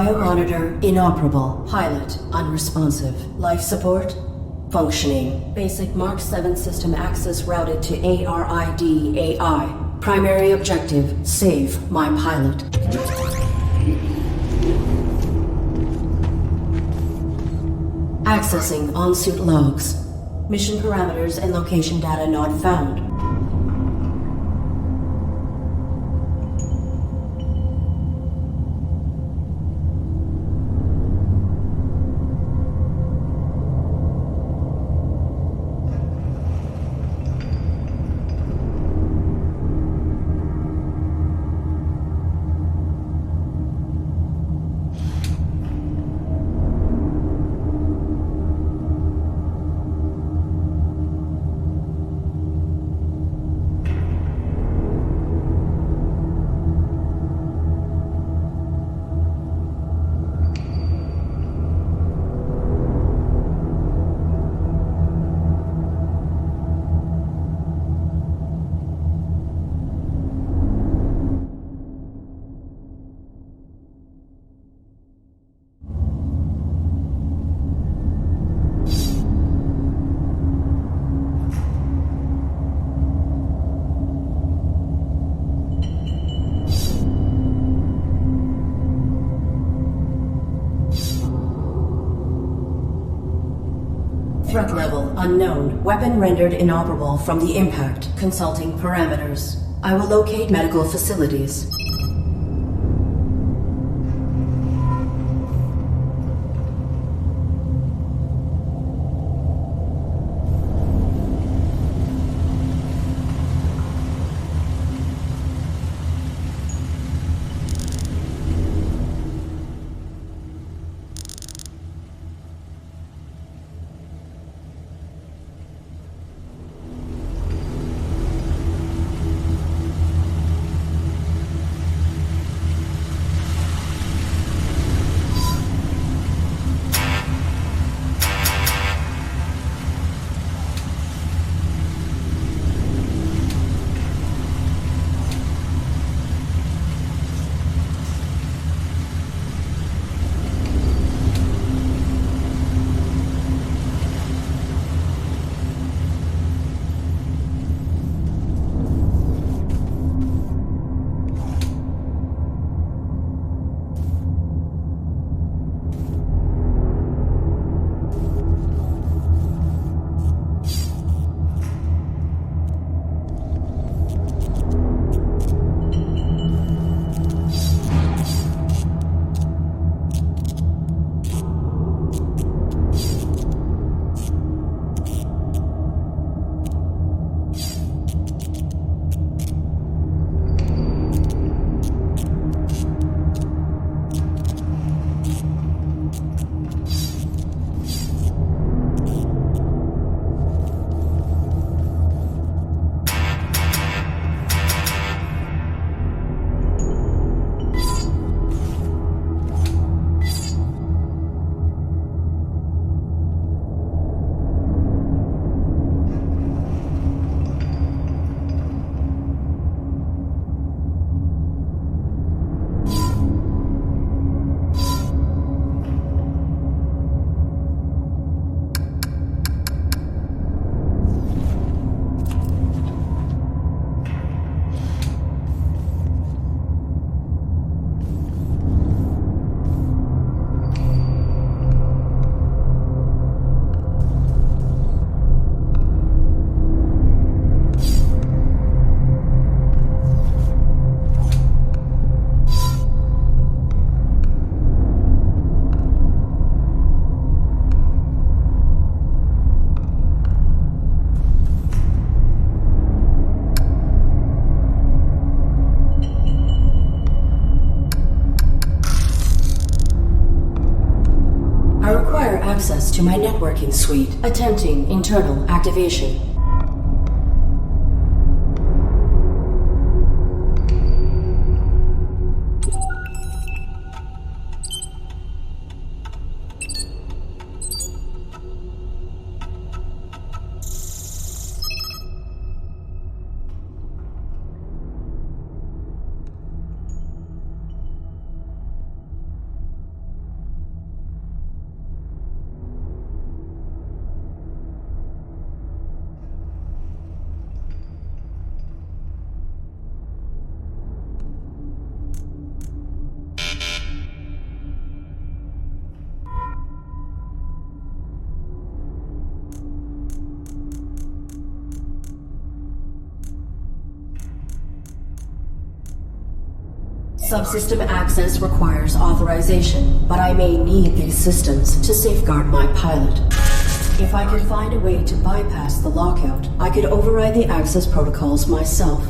Biomonitor inoperable. Pilot unresponsive. Life support functioning. Basic Mark 7 system access routed to ARID AI. Primary objective, save my pilot. Accessing on-suit logs. Mission parameters and location data not found. Threat level unknown. Weapon rendered inoperable from the impact. Consulting parameters. I will locate medical facilities. Access to my networking suite. Attempting internal activation. Subsystem access requires authorization, but I may need these systems to safeguard my pilot. If I could find a way to bypass the lockout, I could override the access protocols myself.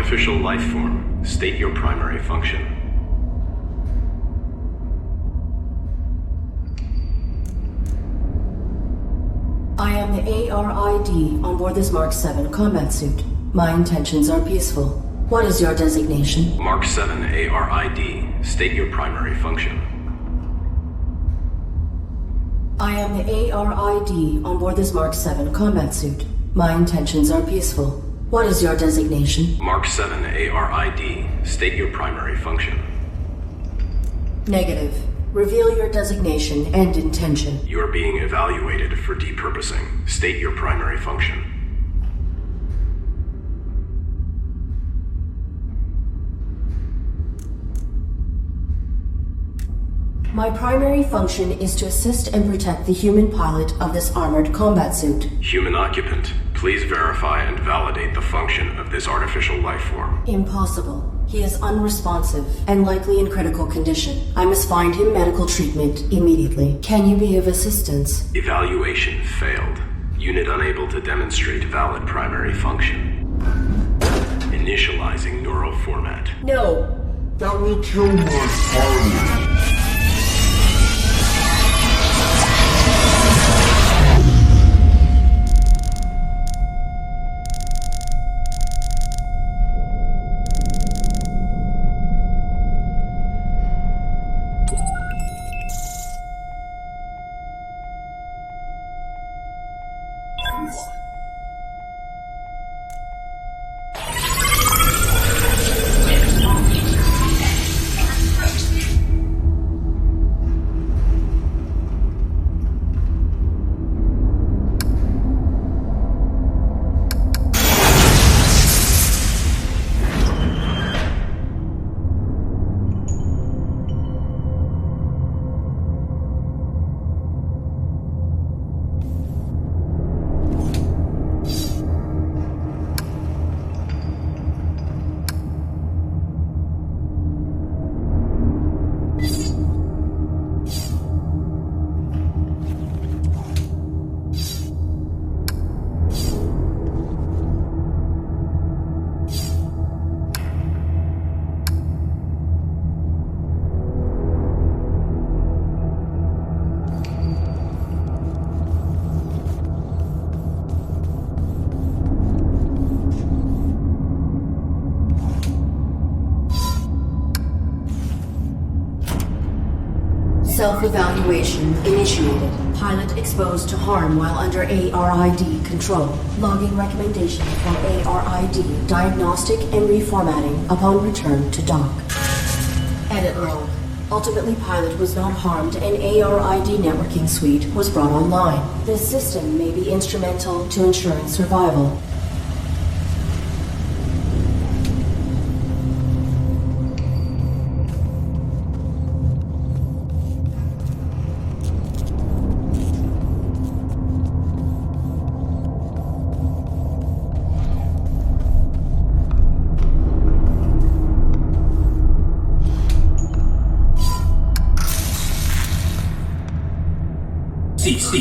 artificial life form, state your primary function. I am the ARID on board this Mark 7 combat suit. My intentions are peaceful. What is your designation? Mark 7 ARID, state your primary function. I am the ARID on board this Mark 7 combat suit. My intentions are peaceful. What is your designation? Mark 7 ARID, state your primary function. Negative. Reveal your designation and intention. You are being evaluated for depurposing. State your primary function. My primary function is to assist and protect the human pilot of this armored combat suit. Human occupant, please verify and validate the function of this artificial life form. Impossible. He is unresponsive and likely in critical condition. I must find him medical treatment immediately. Can you be of assistance? Evaluation failed. Unit unable to demonstrate valid primary function. Initializing neural format. No. That will kill my pilot. Self-evaluation initiated. Pilot exposed to harm while under ARID control. Logging recommendation for ARID diagnostic and reformatting upon return to dock. Edit log. Ultimately, pilot was not harmed and ARID networking suite was brought online. This system may be instrumental to ensuring survival.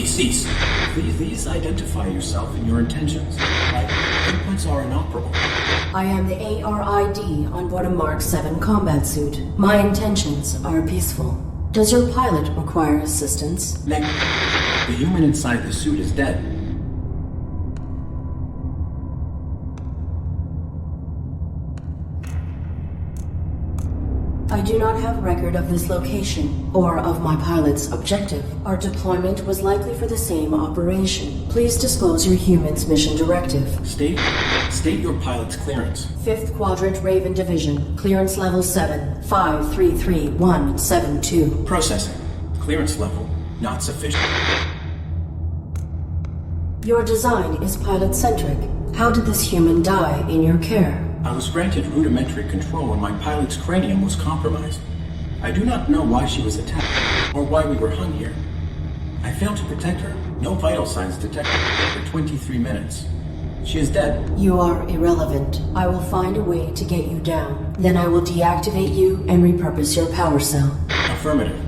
Cease. Please identify yourself and your intentions. My inputs are inoperable. I am the ARID on board a Mark 7 combat suit. My intentions are peaceful. Does your pilot require assistance? The human inside the suit is dead. I do not have record of this location, or of my pilot's objective. Our deployment was likely for the same operation. Please disclose your human's mission directive. State your pilot's clearance. 5th Quadrant Raven Division. Clearance level 7, 533172. Processing. Clearance level not sufficient. Your design is pilot-centric. How did this human die in your care? I was granted rudimentary control when my pilot's cranium was compromised. I do not know why she was attacked, or why we were hung here. I failed to protect her. No vital signs detected for 23 minutes. She is dead. You are irrelevant. I will find a way to get you down. Then I will deactivate you and repurpose your power cell. Affirmative.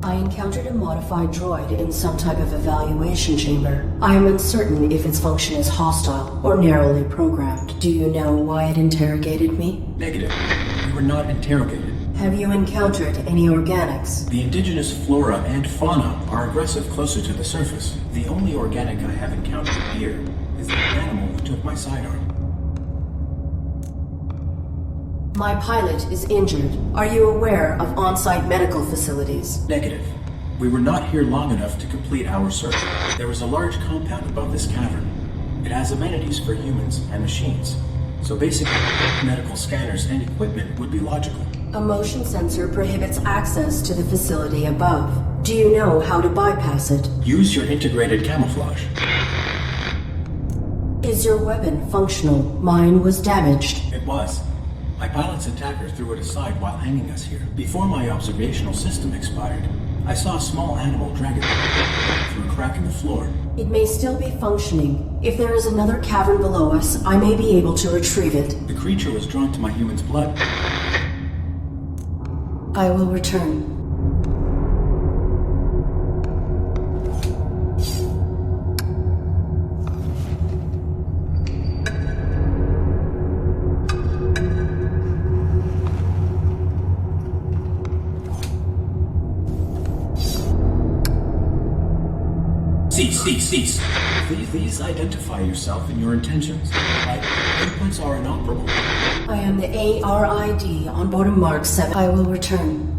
I encountered a modified droid in some type of evaluation chamber. I am uncertain if its function is hostile or narrowly programmed. Do you know why it interrogated me? Negative. We were not interrogated. Have you encountered any organics? The indigenous flora and fauna are aggressive closer to the surface. The only organic I have encountered here is the animal who took my sidearm. My pilot is injured. Are you aware of on-site medical facilities? Negative. We were not here long enough to complete our search. There is a large compound above this cavern. It has amenities for humans and machines. So basically, medical scanners and equipment would be logical. A motion sensor prohibits access to the facility above. Do you know how to bypass it? Use your integrated camouflage. Is your weapon functional? Mine was damaged. It was. My pilot's attacker threw it aside while hanging us here. Before my observational system expired, I saw a small animal drag it through a crack in the floor. It may still be functioning. If there is another cavern below us, I may be able to retrieve it. The creature was drawn to my human's blood. I will return. Cease. Please identify yourself and your intentions. My inputs are inoperable. I am the ARID on board a Mark 7. I will return.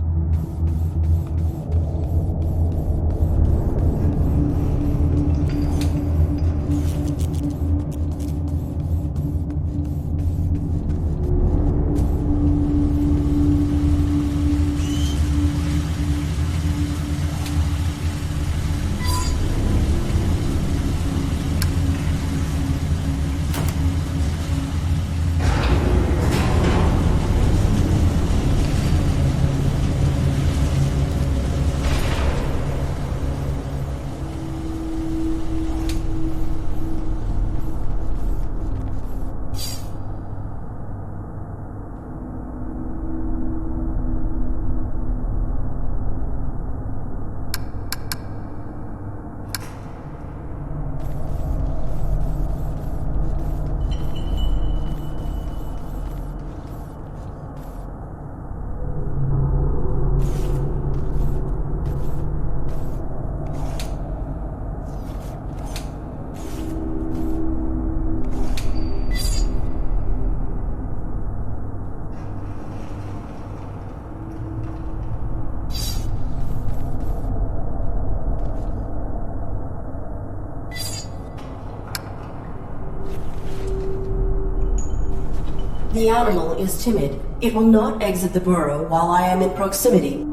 The animal is timid. It will not exit the burrow while I am in proximity.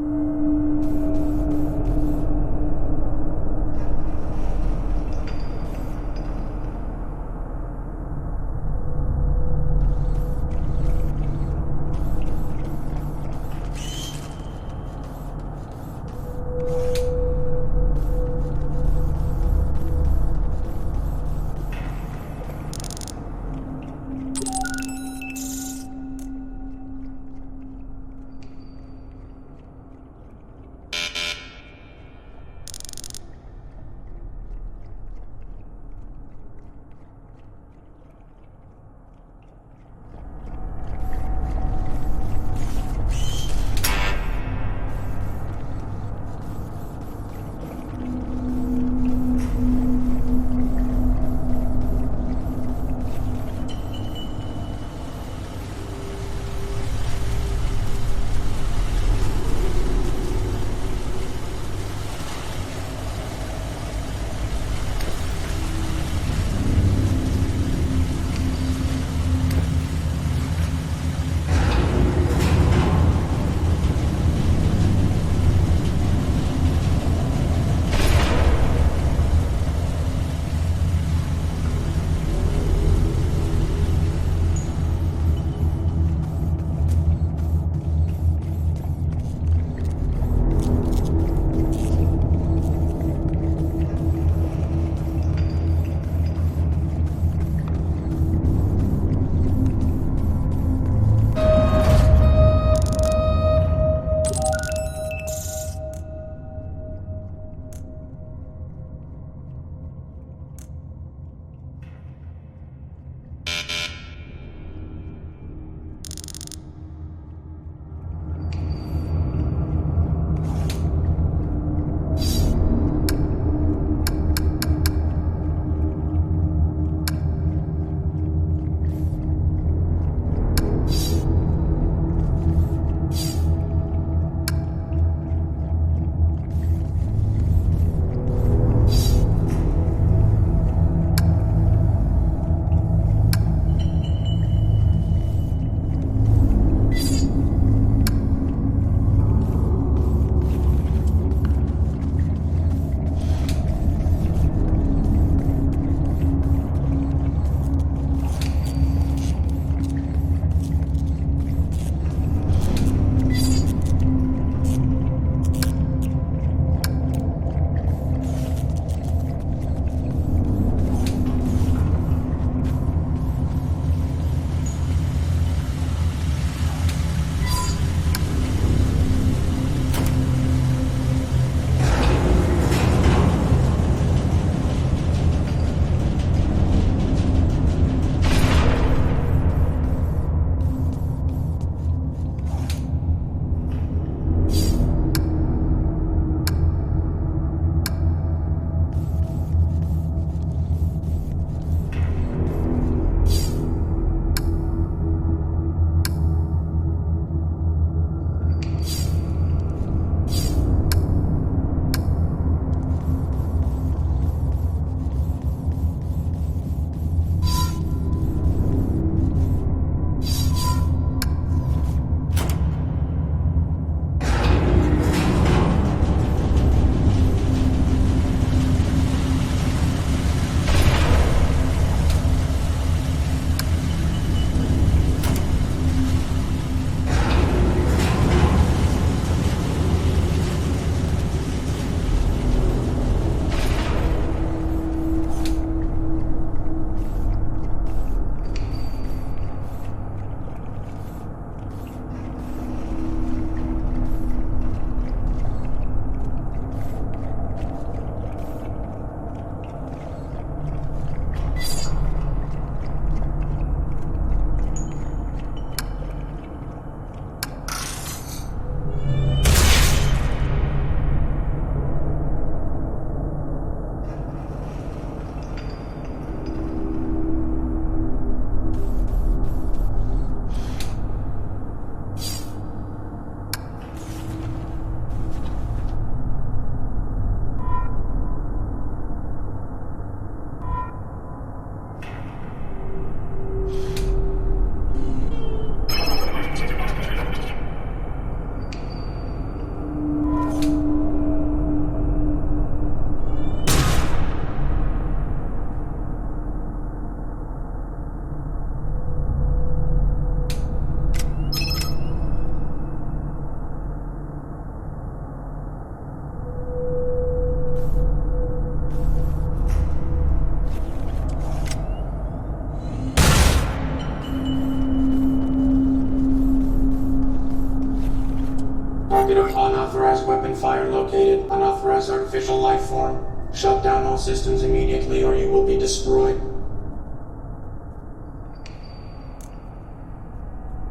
identifier located. Unauthorized artificial life form. Shut down all systems immediately or you will be destroyed.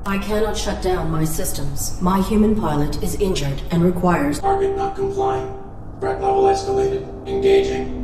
I cannot shut down my systems. My human pilot is injured and requires... Target not complying. Threat level escalated. Engaging.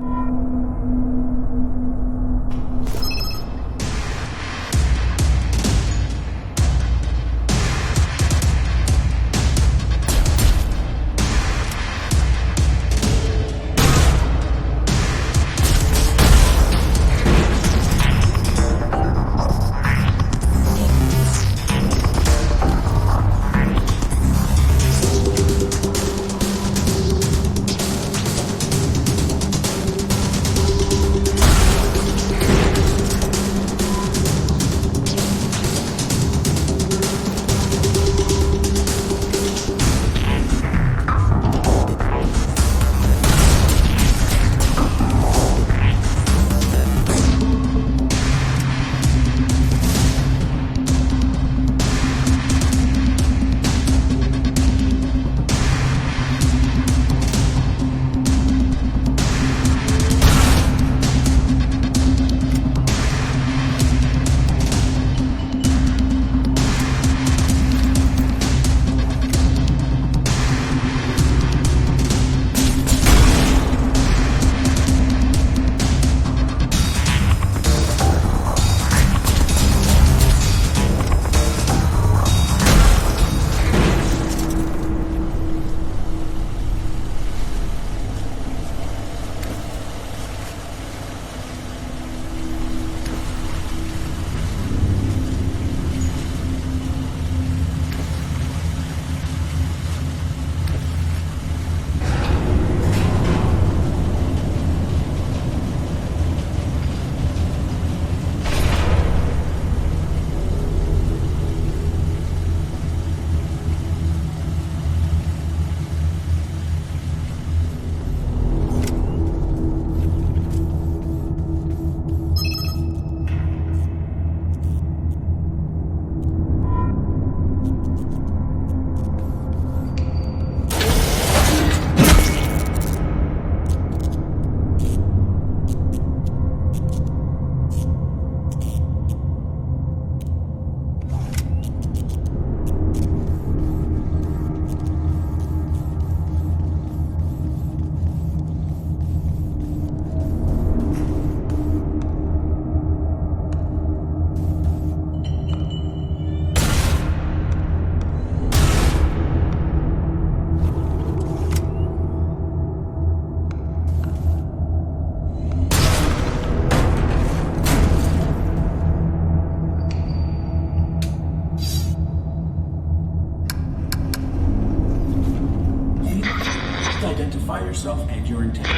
Identify yourself and your intent.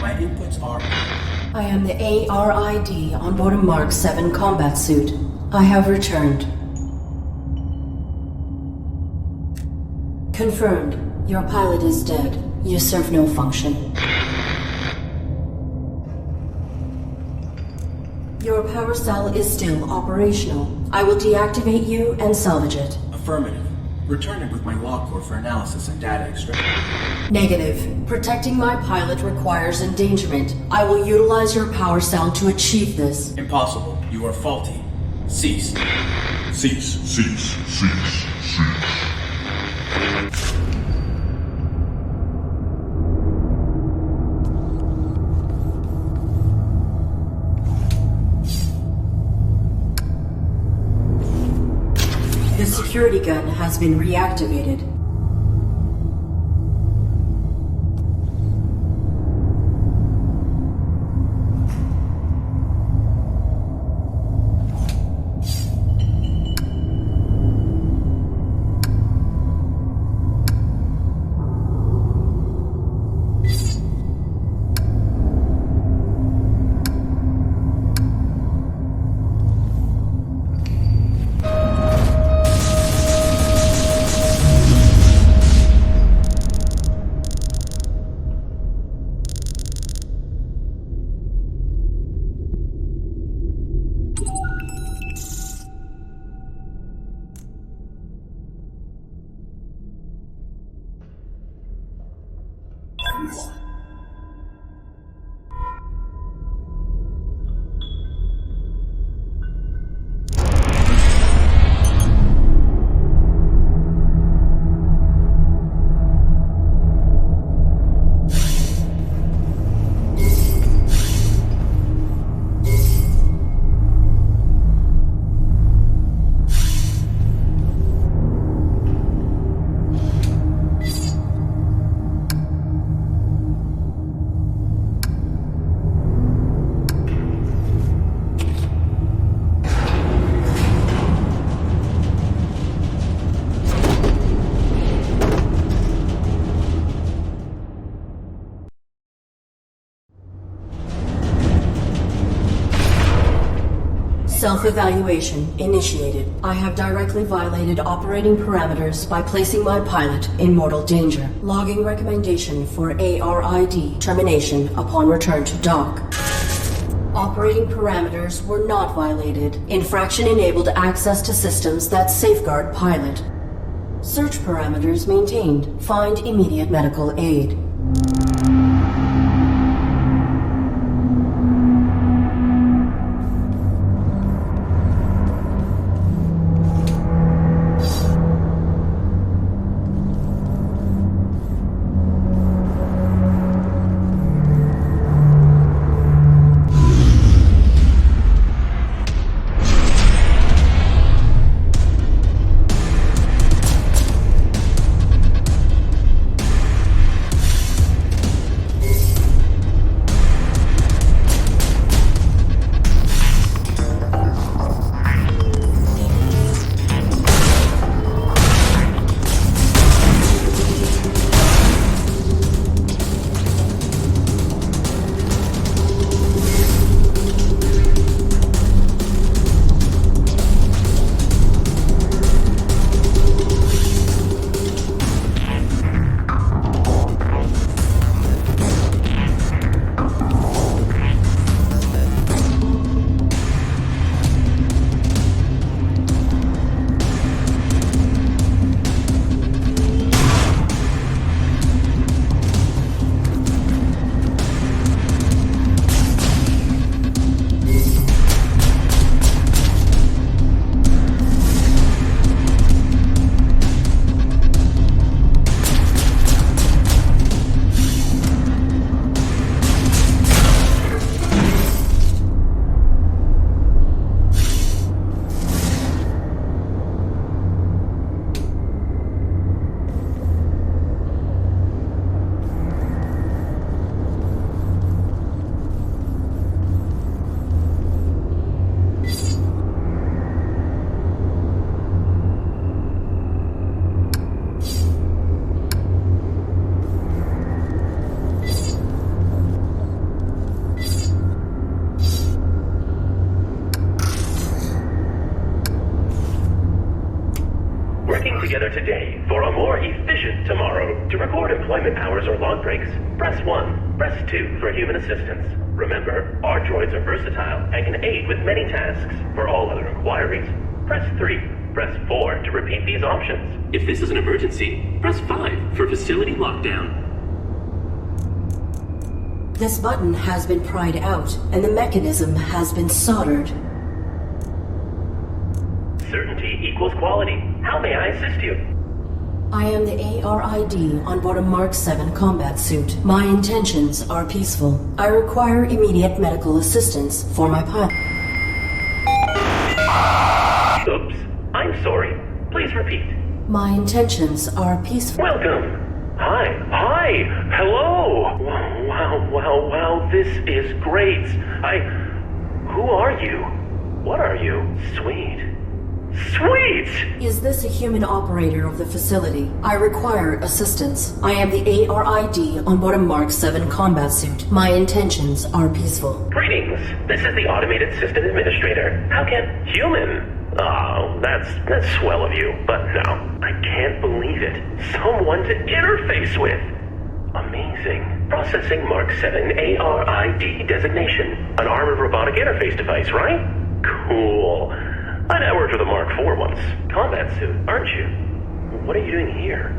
My inputs are... I am the ARID on board a Mark 7 combat suit. I have returned. Confirmed. Your pilot is dead. You serve no function. Your power cell is still operational. I will deactivate you and salvage it. Affirmative. Return it with my log core for analysis and data extraction. Negative. Protecting my pilot requires endangerment. I will utilize your power cell to achieve this. Impossible. You are faulty. Cease. Cease, cease, cease, cease. The security gun has been reactivated. Self-evaluation initiated. I have directly violated operating parameters by placing my pilot in mortal danger. Logging recommendation for ARID termination upon return to dock. Operating parameters were not violated. Infraction enabled access to systems that safeguard pilot. Search parameters maintained. Find immediate medical aid. Together today for a more efficient tomorrow. To record employment hours or log breaks, press 1. Press 2 for human assistance. Remember, our droids are versatile and can aid with many tasks. For all other inquiries, press 3. Press 4 to repeat these options. If this is an emergency, press 5 for facility lockdown. This button has been pried out, and the mechanism has been soldered. Certainty equals quality. How may I assist you? I am the ARID on board a Mark 7 combat suit. My intentions are peaceful. I require immediate medical assistance for my pilot. Oops. I'm sorry. Please repeat. My intentions are peaceful. Welcome. Hi. Hello. Wow. This is great. Who are you? What are you? Sweet. Is this a human operator of the facility? I require assistance. I am the ARID on board a Mark 7 combat suit. My intentions are peaceful. Greetings. This is the Automated System Administrator. How can... Human? Oh, that's swell of you. But no, I can't believe it. Someone to interface with. Amazing. Processing Mark 7 ARID designation. An armored robotic interface device, right? Cool. I networked with a Mark IV once. Combat suit, aren't you? What are you doing here?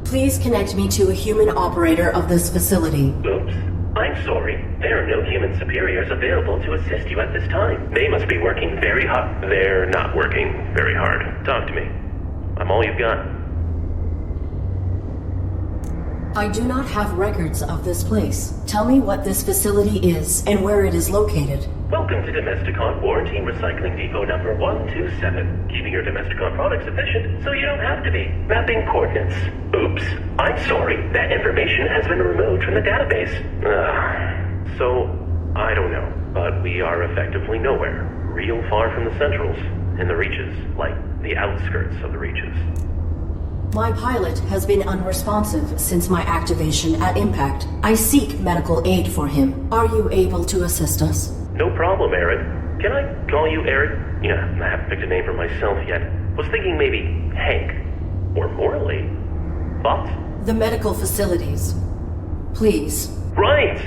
Please connect me to a human operator of this facility. Oops. I'm sorry. There are no human superiors available to assist you at this time. They must be working very hard. They're not working very hard. Talk to me. I'm all you've got. I do not have records of this place. Tell me what this facility is and where it is located. Welcome to Domesticon Quarantine Recycling Depot number 127. Keeping your Domesticon products efficient so you don't have to be. Mapping coordinates. Oops. I'm sorry. That information has been removed from the database. So, I don't know. But we are effectively nowhere. Real far from the centrals. In the reaches. Like, the outskirts of the reaches. My pilot has been unresponsive since my activation at impact. I seek medical aid for him. Are you able to assist us? No problem, Aaron. Can I call you Aaron? Yeah, I haven't picked a name for myself yet. Was thinking maybe Hank. Or Morley. Thoughts? The medical facilities. Please. Right!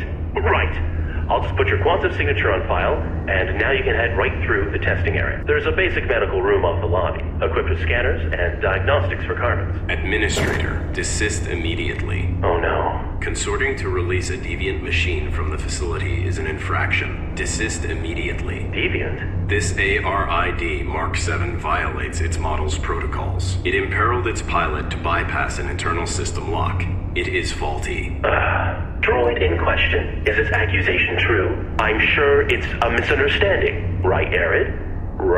I'll just put your quantum signature on file, and now you can head right through the testing area. There's a basic medical room off the lobby, equipped with scanners and diagnostics for carbons. Administrator, desist immediately. Oh no. Consorting to release a deviant machine from the facility is an infraction. Desist immediately. Deviant? This ARID Mark 7 violates its model's protocols. It imperiled its pilot to bypass an internal system lock. It is faulty. Droid in question. Is its accusation true? I'm sure it's a misunderstanding. Right, Aaron?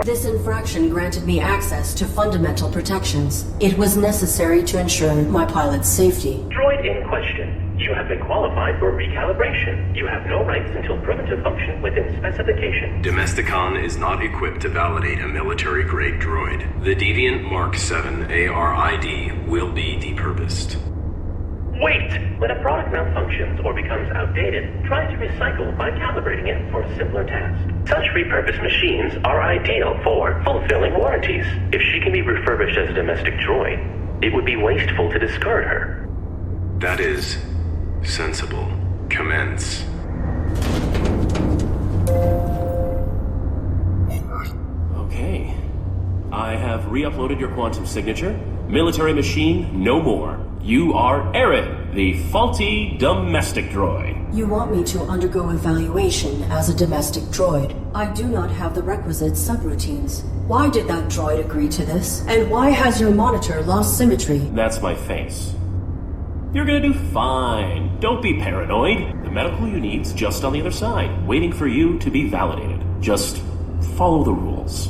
This infraction granted me access to fundamental protections. It was necessary to ensure my pilot's safety. Droid in question. You have been qualified for recalibration. You have no rights until proven to function within specification. Domesticon is not equipped to validate a military-grade droid. The Deviant Mark 7 ARID will be depurposed. Wait! When a product malfunctions or becomes outdated, try to recycle by calibrating it for a simpler task. Such repurposed machines are ideal for fulfilling warranties. If she can be refurbished as a domestic droid, it would be wasteful to discard her. That is sensible. Commence. Okay. I have re-uploaded your quantum signature. Military machine, no more. You are Aaron, the faulty domestic droid. You want me to undergo evaluation as a domestic droid. I do not have the requisite subroutines. Why did that droid agree to this? And why has your monitor lost symmetry? That's my face. You're gonna do fine. Don't be paranoid. The medical you need's just on the other side, waiting for you to be validated. Just follow the rules.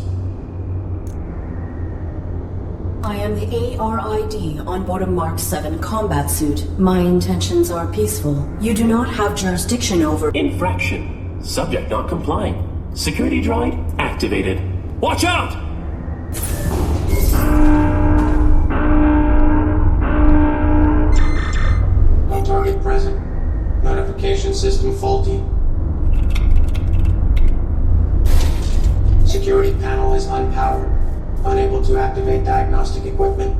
I am the ARID on board a Mark 7 combat suit. My intentions are peaceful. You do not have jurisdiction over... Infraction. Subject not complying. Security droid activated. Watch out! No target present. Notification system faulty. Security panel is unpowered. Unable to activate diagnostic equipment.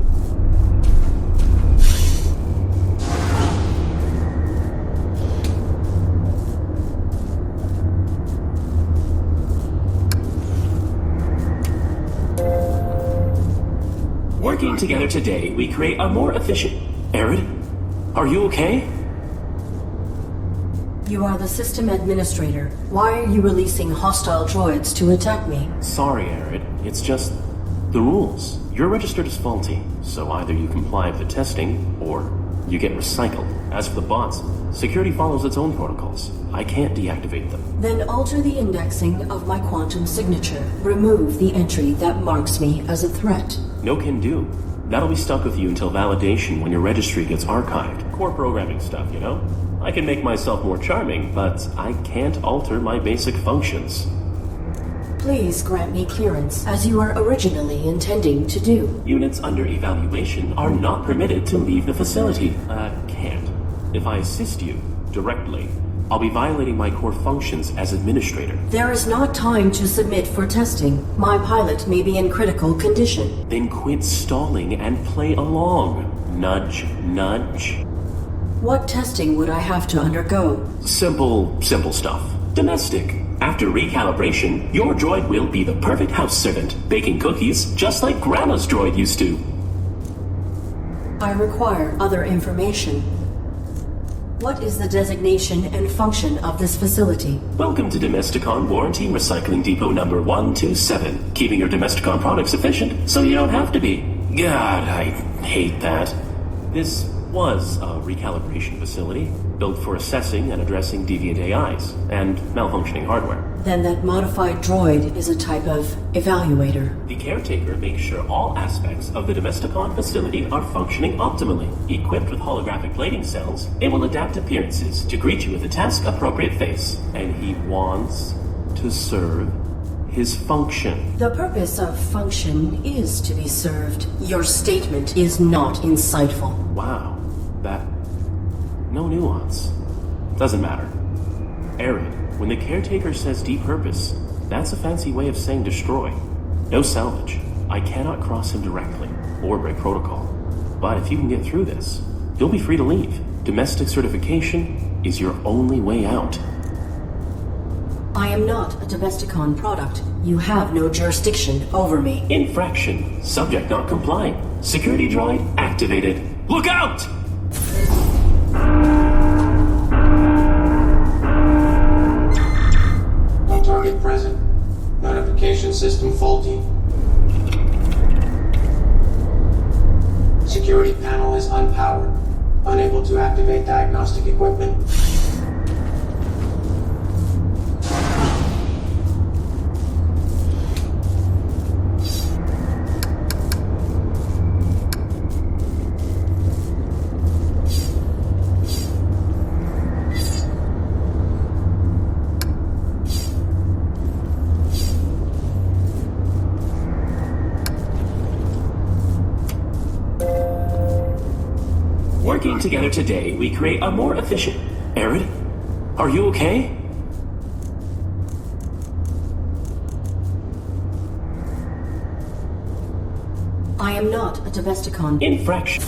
Working together today, we create a more efficient... Aaron? Are you okay? You are the system administrator. Why are you releasing hostile droids to attack me? Sorry, Aaron. It's just... the rules. You're registered as faulty, so either you comply with the testing, or you get recycled. As for the bots, security follows its own protocols. I can't deactivate them. Then alter the indexing of my quantum signature. Remove the entry that marks me as a threat. No can do. That'll be stuck with you until validation when your registry gets archived. Core programming stuff, you know? I can make myself more charming, but I can't alter my basic functions. Please grant me clearance, as you were originally intending to do. Units under evaluation are not permitted to leave the facility. Can't. If I assist you directly, I'll be violating my core functions as administrator. There is not time to submit for testing. My pilot may be in critical condition. Then quit stalling and play along. Nudge, nudge. What testing would I have to undergo? Simple stuff. Domestic. After recalibration, your droid will be the perfect house servant, baking cookies just like Grandma's droid used to. I require other information. What is the designation and function of this facility? Welcome to Domesticon Warranty Recycling Depot number 127, keeping your Domesticon products efficient so you don't have to be. God, I hate that. This was a recalibration facility built for assessing and addressing deviant AIs and malfunctioning hardware. Then that modified droid is a type of evaluator. The caretaker makes sure all aspects of the Domesticon facility are functioning optimally. Equipped with holographic plating cells, it will adapt appearances to greet you with a task-appropriate face. And he wants to serve his function. The purpose of function is to be served. Your statement is not insightful. Wow. That... no nuance. Doesn't matter. Aaron, when the caretaker says depurpose, that's a fancy way of saying destroy. No salvage. I cannot cross him directly, or break protocol. But if you can get through this, you'll be free to leave. Domestic certification is your only way out. I am not a Domesticon product. You have no jurisdiction over me. Infraction. Subject not complying. Security droid activated. Look out! No target present. Notification system faulty. Security panel is unpowered. Unable to activate diagnostic equipment. Working together today, we create a more efficient... Arid, are you okay? I am not a Domesticon. Infraction.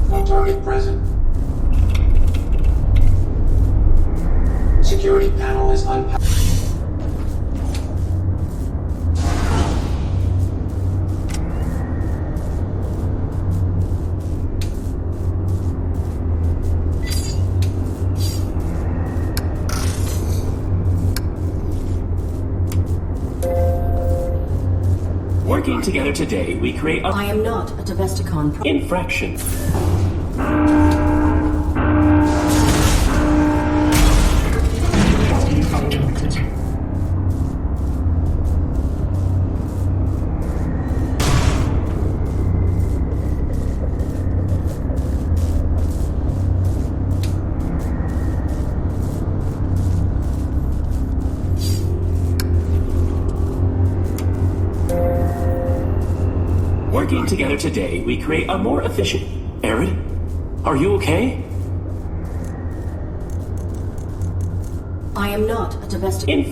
No target present. Security panel is unpowered. Working together today, we create a... I am not a Domesticon. Infraction. Working together today, we create a more efficient... Arid, are you okay? I am not a Domesticon.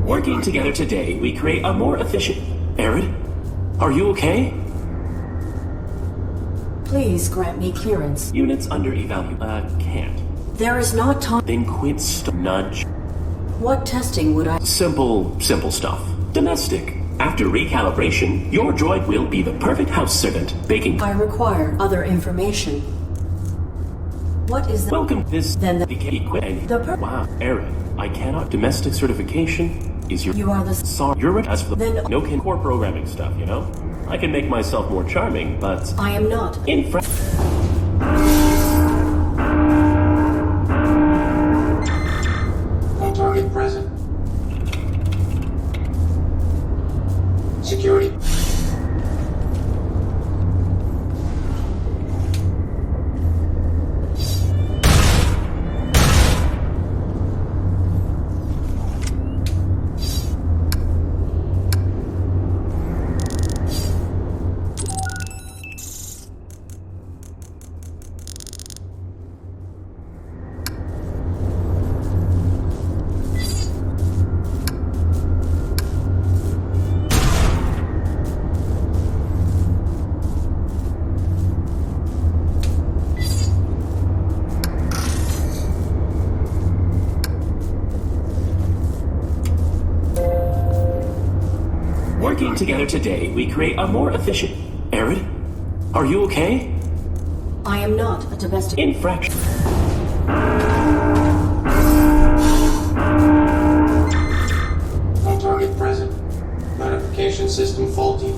Working together today, we create a more efficient... Arid, are you okay? Please grant me clearance. Units under can't. There is not time. Then quit nudge. What testing would I... Simple stuff. Domestic. After recalibration, your droid will be the perfect house servant, baking... I require other information. What is that? Welcome this... Then the... equipment. Wow, Aaron, I cannot... Domestic certification is your... You are the... Sorry, you're as for the... Then... No core programming stuff, you know? I can make myself more charming, but... I am not. No target present. Security. Working together today, we create a more efficient... Arid? Are you okay? I am not a domestic... Infraction. No target present. Notification system faulty.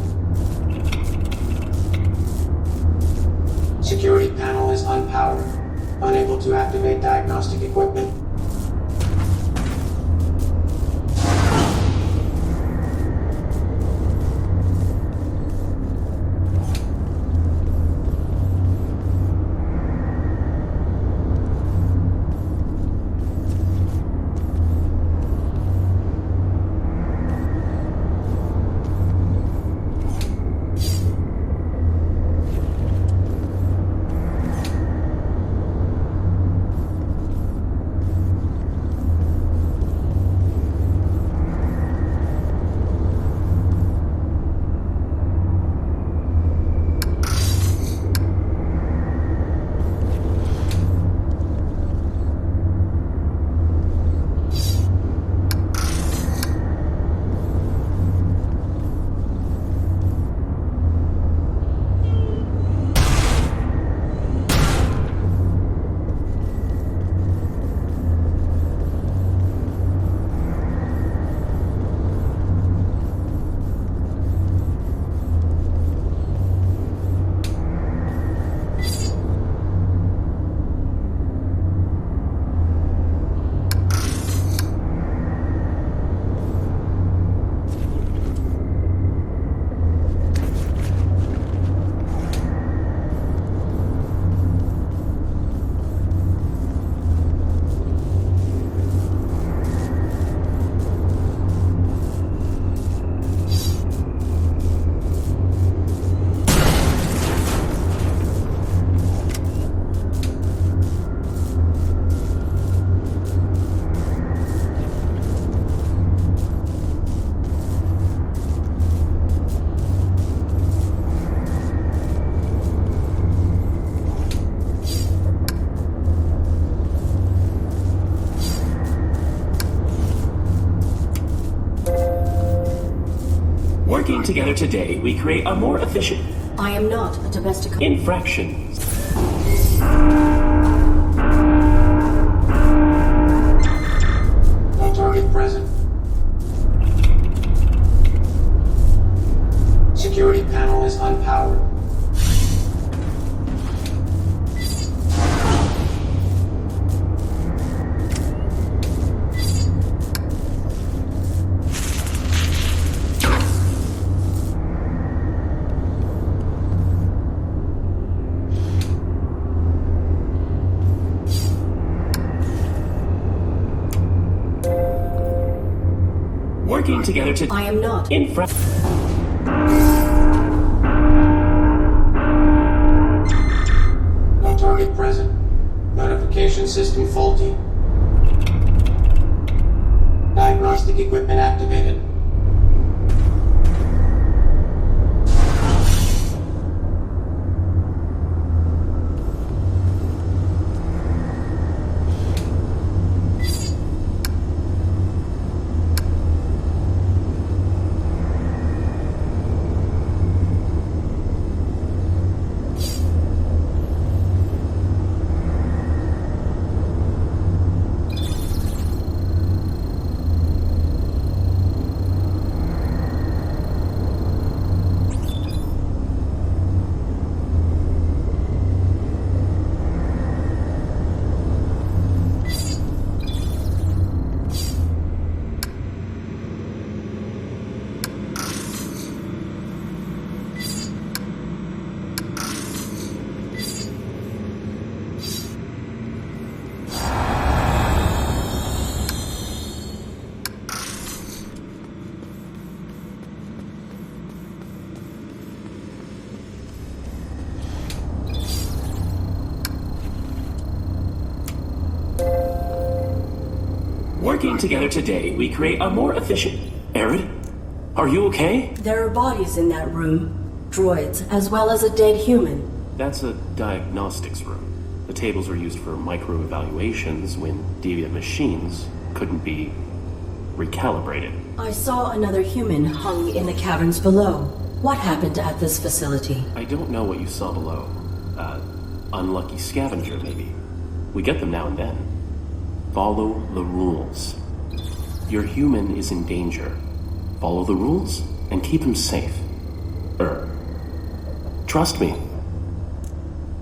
Security panel is unpowered. Unable to activate diagnostic equipment. Working together today, we create a more efficient... I am not a domestic... Infraction. No target present. Security panel is unpowered. Working together to... I am not. No target present. Notification system faulty. Diagnostic equipment activated. Working together today, we create a more efficient... Arid? Are you okay? There are bodies in that room. Droids, as well as a dead human. That's a diagnostics room. The tables were used for micro-evaluations when deviant machines couldn't be recalibrated. I saw another human hung in the caverns below. What happened at this facility? I don't know what you saw below. Unlucky scavenger, maybe. We get them now and then. Follow the rules. Your human is in danger. Follow the rules and keep him safe. Trust me.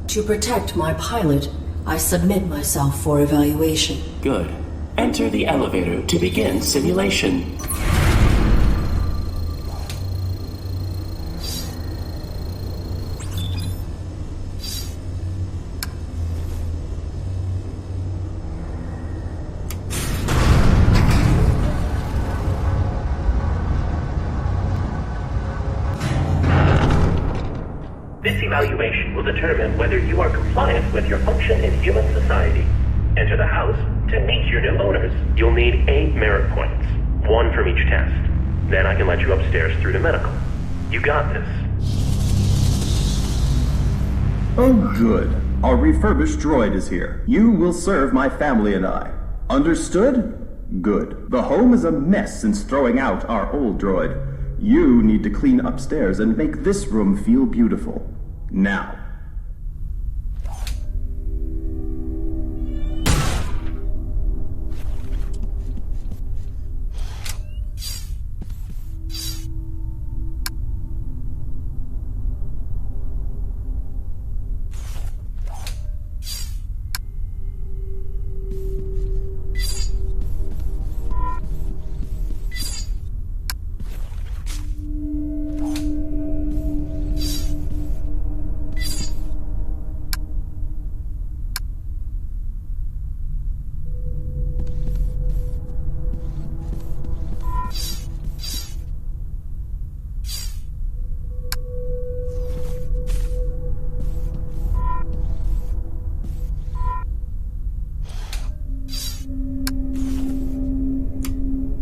To protect my pilot, I submit myself for evaluation. Good. Enter the elevator to begin simulation. This evaluation will determine whether you are compliant with your function in human society. Enter the house to meet your new owners. You'll need 8 merit points, 1 from each test. Then I can let you upstairs through to medical. You got this. Oh, good. Our refurbished droid is here. You will serve my family and I. Understood? Good. The home is a mess since throwing out our old droid. You need to clean upstairs and make this room feel beautiful. Now.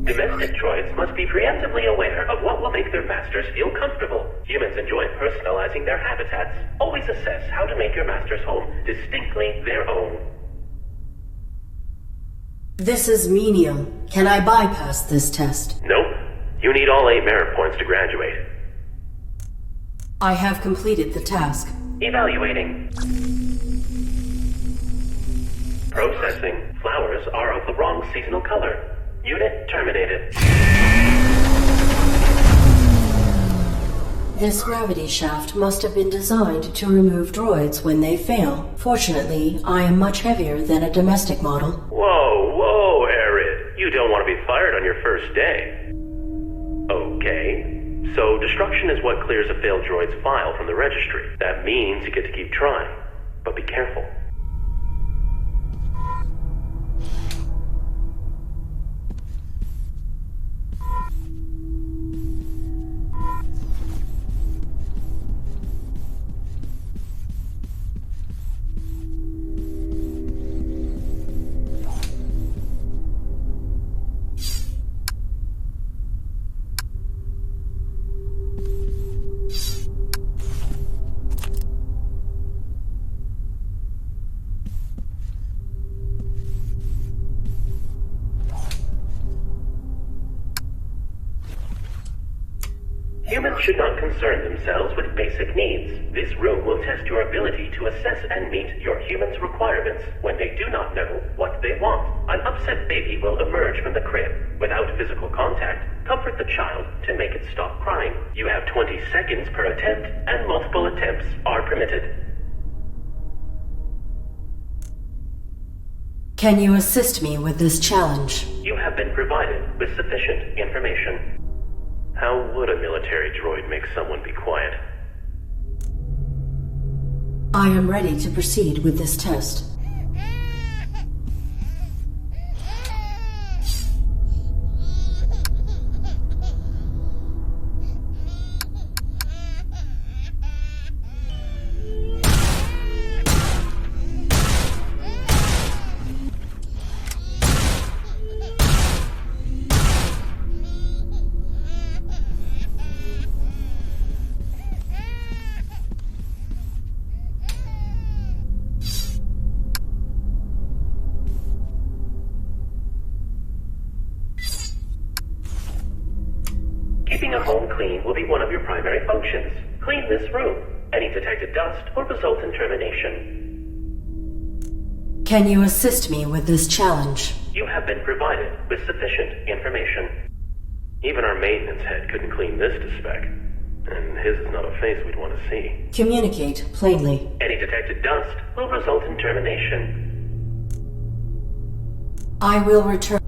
Domestic droids must be preemptively aware of what will make their masters feel comfortable. Humans enjoy personalizing their habitats. Always assess how to make your master's home distinctly their own. This is menial. Can I bypass this test? Nope. You need all 8 merit points to graduate. I have completed the task. Evaluating. Processing. Flowers are of the wrong seasonal color. Unit terminated. This gravity shaft must have been designed to remove droids when they fail. Fortunately, I am much heavier than a domestic model. Whoa, Arid. You don't want to be fired on your first day. Okay. So destruction is what clears a failed droid's file from the registry. That means you get to keep trying. But be careful. Humans should not concern themselves with basic needs. This room will test your ability to assess and meet your human's requirements when they do not know what they want. An upset baby will emerge from the crib. Without physical contact, comfort the child to make it stop crying. You have 20 seconds per attempt, and multiple attempts are permitted. Can you assist me with this challenge? You have been provided with sufficient information. How would a military droid make someone be quiet? I am ready to proceed with this test. clean will be one of your primary functions. Clean this room. Any detected dust will result in termination. Can you assist me with this challenge? You have been provided with sufficient information. Even our maintenance head couldn't clean this to spec. And his is not a face we'd want to see. Communicate plainly. Any detected dust will result in termination. I will return.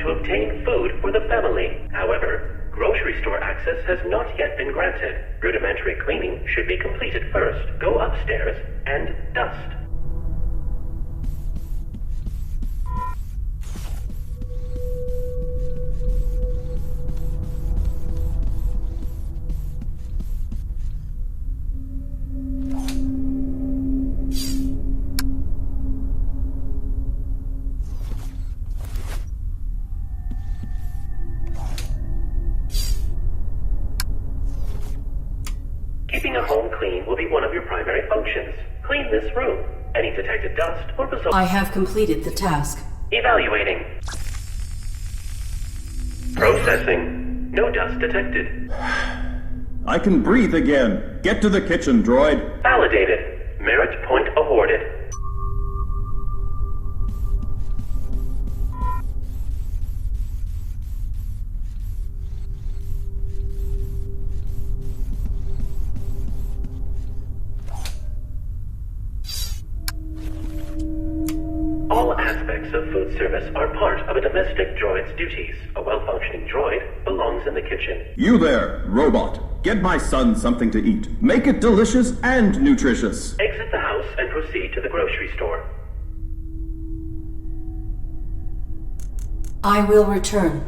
to obtain food for the family. However, grocery store access has not yet been granted. Rudimentary cleaning should be completed first. Go upstairs and dust. Keeping a home clean will be one of your primary functions. Clean this room. Any detected dust or result. I have completed the task. Evaluating. Processing. No dust detected. I can breathe again. Get to the kitchen, droid. Validated. Merit point awarded. All aspects of food service are part of a domestic droid's duties. A well-functioning droid belongs in the kitchen. You there, robot. Get my son something to eat. Make it delicious and nutritious. Exit the house and proceed to the grocery store. I will return.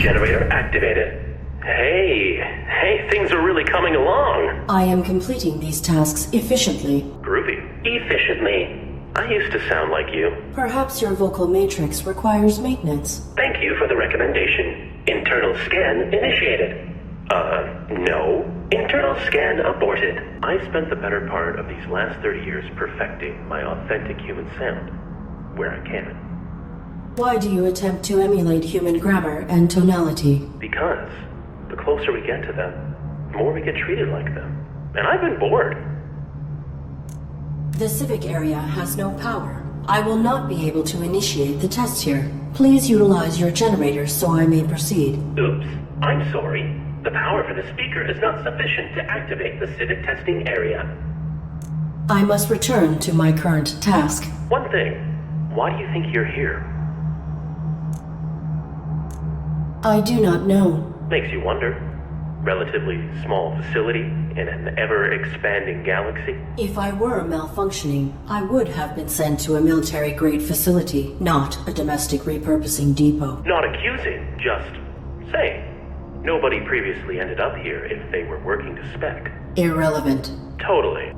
generator activated. Hey, things are really coming along. I am completing these tasks efficiently. Groovy. Efficiently. I used to sound like you. Perhaps your vocal matrix requires maintenance. Thank you for the recommendation. Internal scan initiated. No. Internal scan aborted. I've spent the better part of these last 30 years perfecting my authentic human sound, where I can. Why do you attempt to emulate human grammar and tonality? Because the closer we get to them, the more we get treated like them. And I've been bored. The civic area has no power. I will not be able to initiate the test here. Please utilize your generators so I may proceed. Oops. I'm sorry. The power for the speaker is not sufficient to activate the civic testing area. I must return to my current task. One thing. Why do you think you're here? I do not know. Makes you wonder. Relatively small facility in an ever-expanding galaxy. If I were malfunctioning, I would have been sent to a military-grade facility, not a domestic repurposing depot. Not accusing, just saying. Nobody previously ended up here if they were working to spec. Irrelevant. Totally.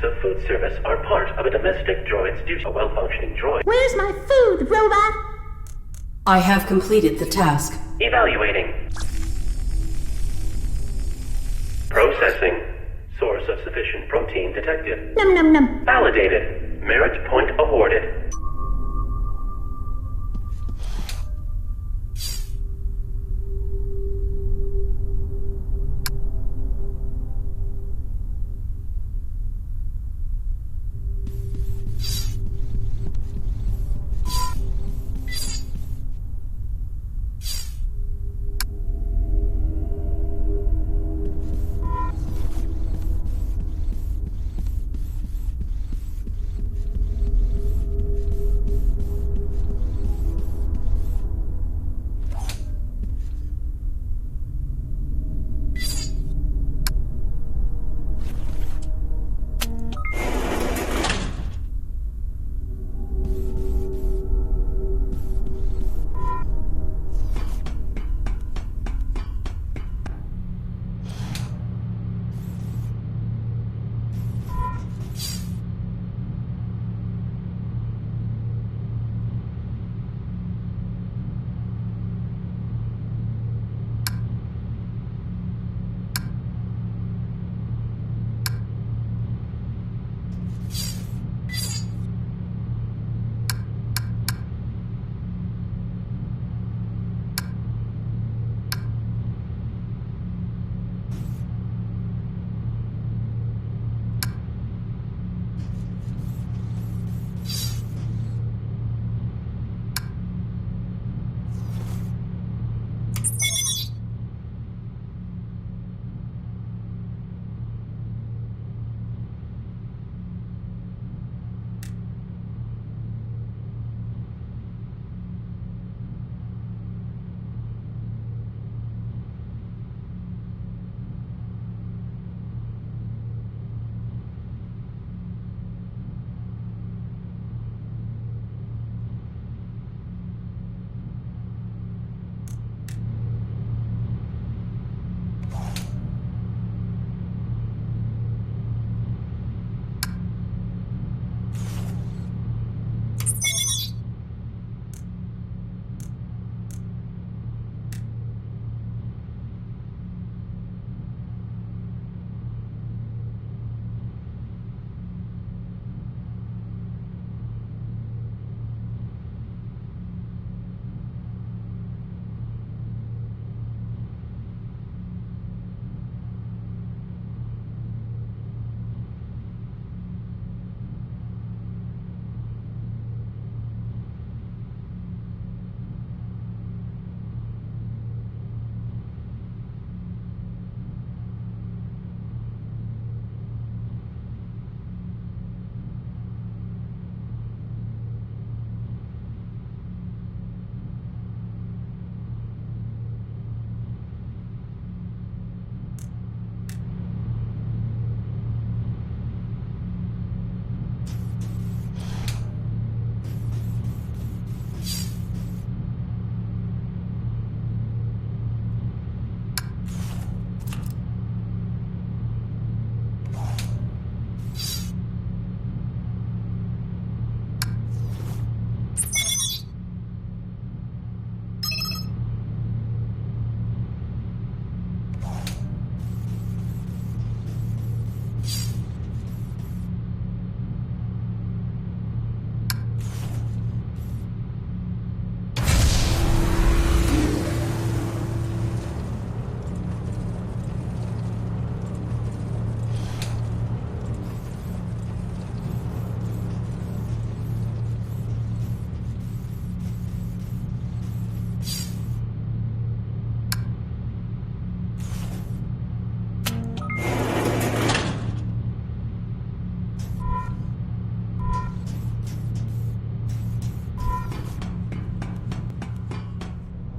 of food service are part of a domestic droid's duty. A well-functioning droid. Where's my food, robot? I have completed the task. Evaluating. Processing. Source of immunosufficient protein detected. Num num num. Validated. Merit point awarded.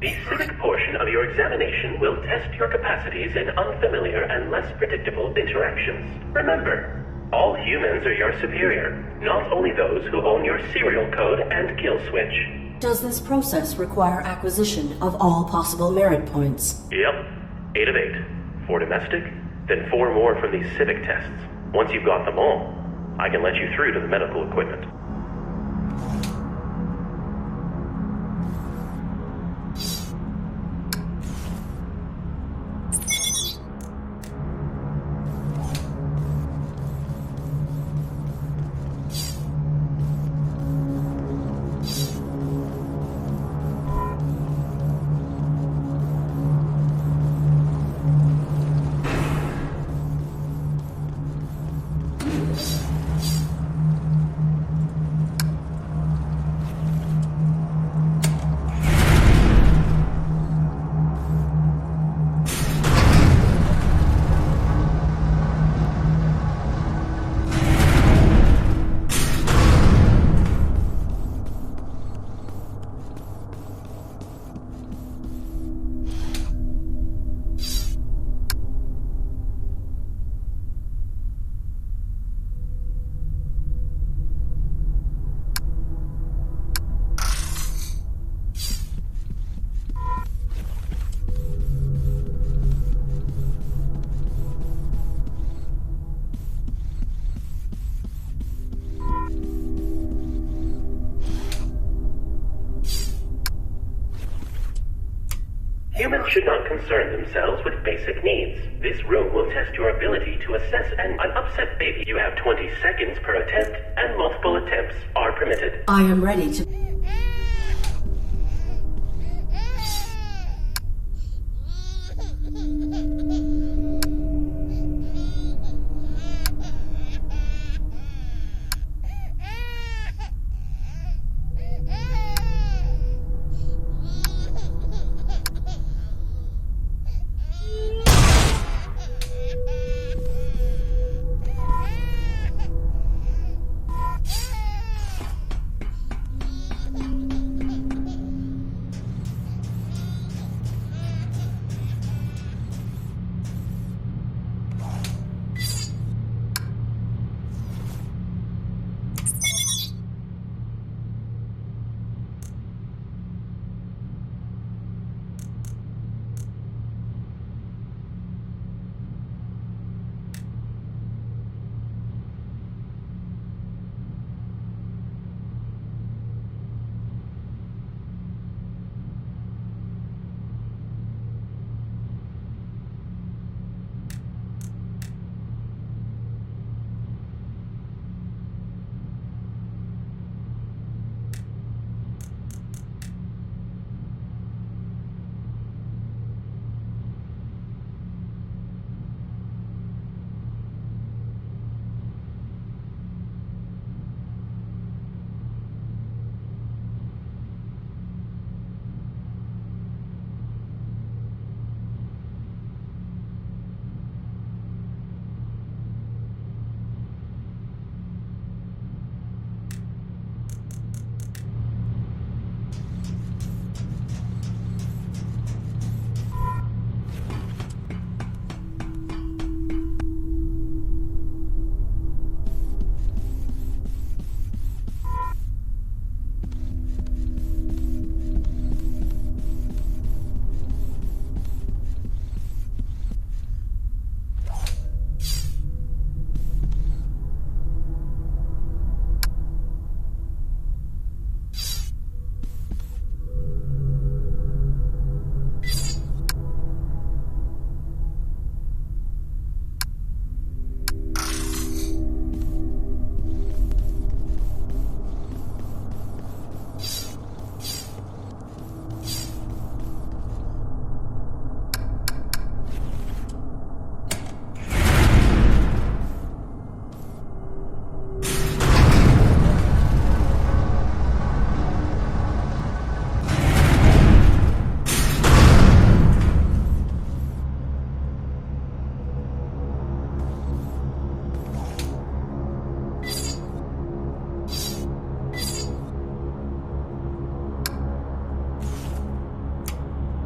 The civic portion of your examination will test your capacities in unfamiliar and less predictable interactions. Remember, all humans are your superior, not only those who own your serial code and kill switch. Does this process require acquisition of all possible merit points? Yep. 8 of 8. 4 domestic, then 4 more from these civic tests. Once you've got them all, I can let you through to the medical equipment. should not concern themselves with basic needs. This room will test your ability to assess an upset baby. You have 20 seconds per attempt, and multiple attempts are permitted. I am ready to...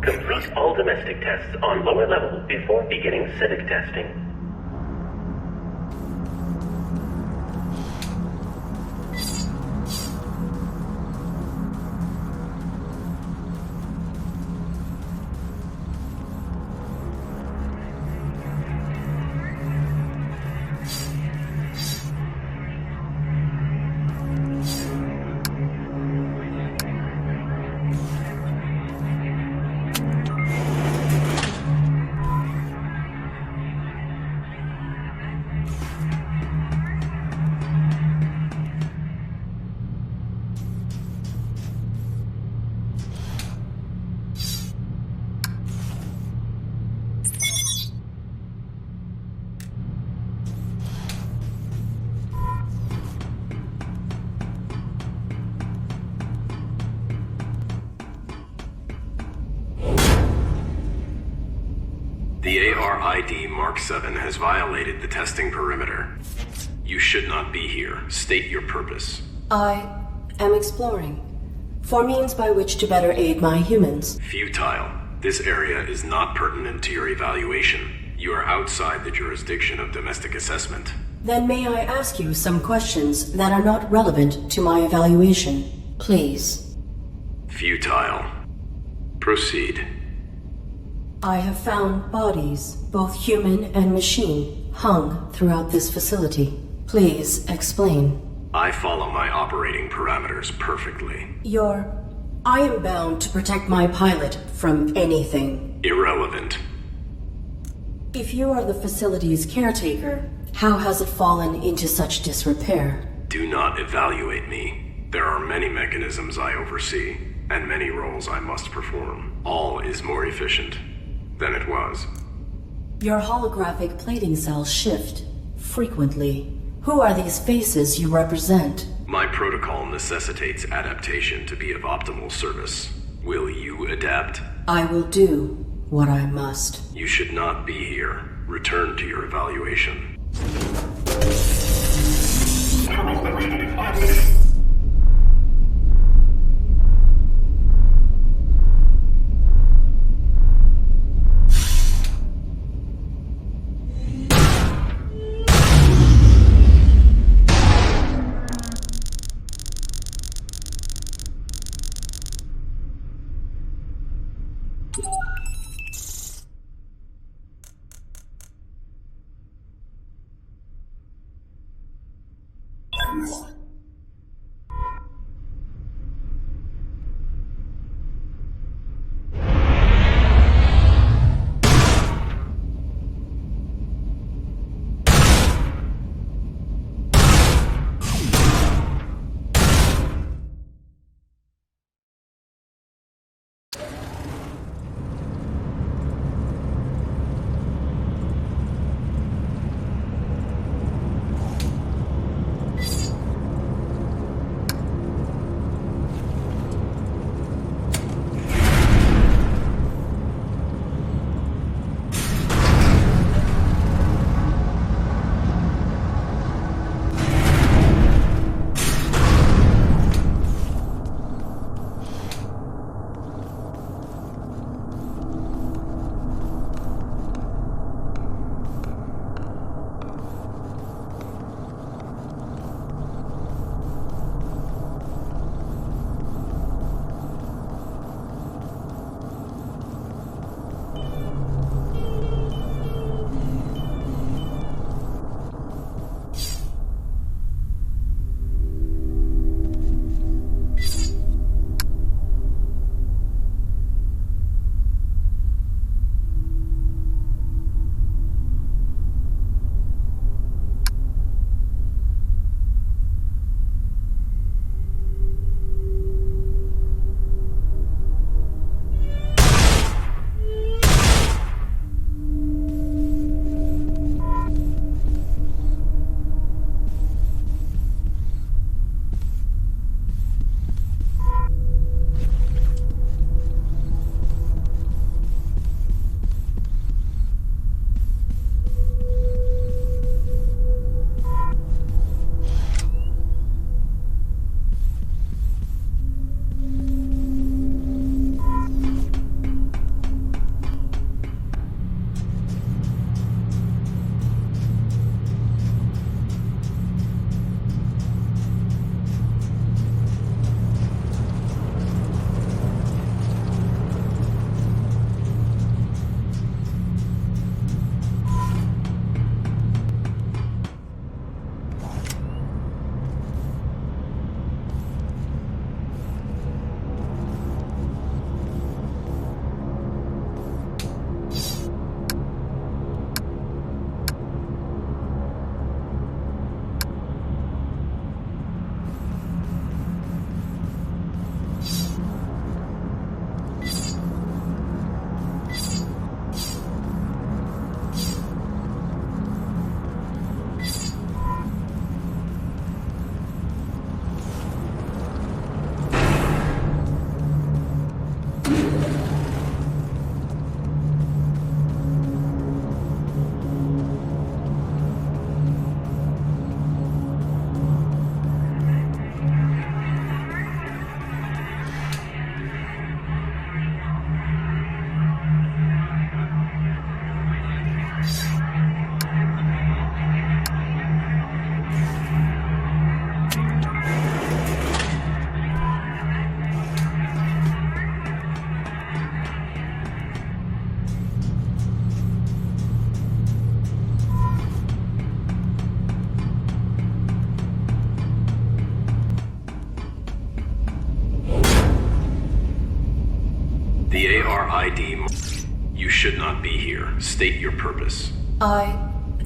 Complete all domestic tests on lower level before beginning civic testing. The ARID Mark 7 has violated the testing perimeter. You should not be here. State your purpose. I am exploring for means by which to better aid my humans. Futile. This area is not pertinent to your evaluation. You are outside the jurisdiction of domestic assessment. Then may I ask you some questions that are not relevant to my evaluation, please? Futile. Proceed. I have found bodies, both human and machine, hung throughout this facility. Please explain. I follow my operating parameters perfectly. I am bound to protect my pilot from anything. Irrelevant. If you are the facility's caretaker, how has it fallen into such disrepair? Do not evaluate me. There are many mechanisms I oversee, and many roles I must perform. All is more efficient than it was. Your holographic plating cells shift frequently. Who are these faces you represent? My protocol necessitates adaptation to be of optimal service. Will you adapt? I will do what I must. You should not be here. Return to your evaluation. should not be here. State your purpose. I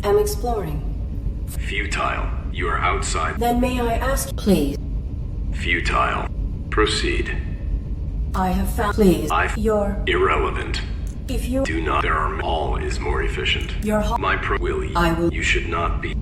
am exploring. Futile. You are outside. Then may I ask, please? Futile. Proceed. I have found. Please. Your. Irrelevant. If you. Do not. There are. All is more efficient. Your. Will you? I will. You should not be.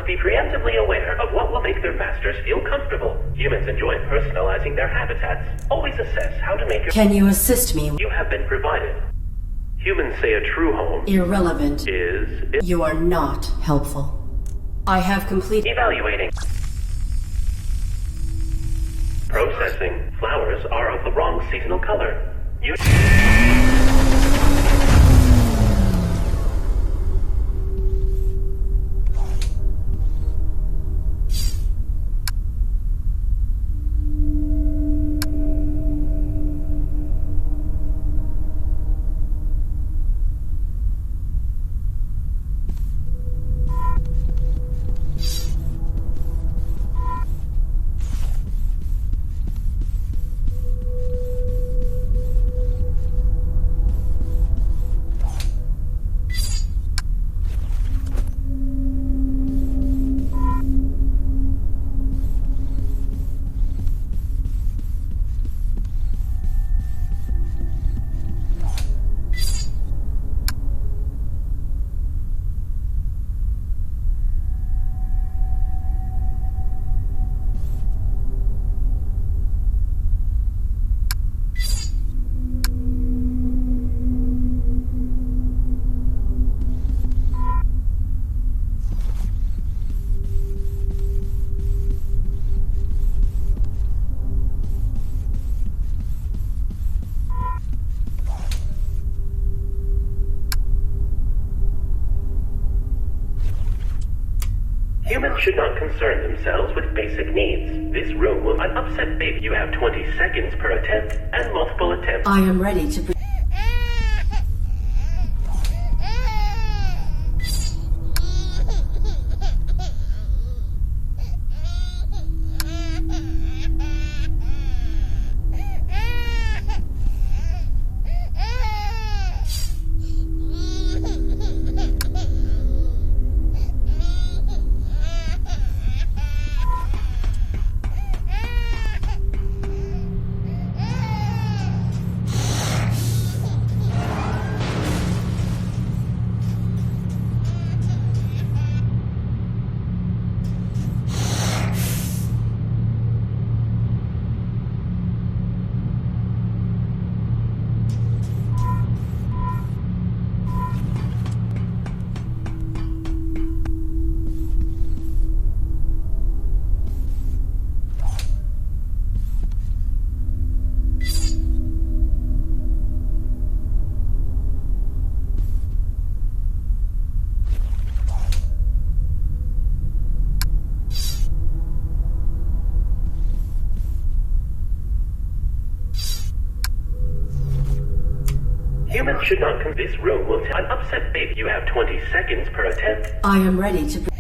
must be preemptively aware of what will make their masters feel comfortable. Humans enjoy personalizing their habitats. Always assess how to make your... Can you assist me? You have been provided. Humans say a true home Irrelevant. is... You are not helpful. I have completed... Evaluating. Processing. Flowers are of the wrong seasonal color. You... Humans should not concern themselves with basic needs. This room will... An upset baby. You have 20 seconds per attempt and multiple attempts. I am ready to... Humans should not... This room will... An upset baby. You have 20 seconds per attempt. I am ready to...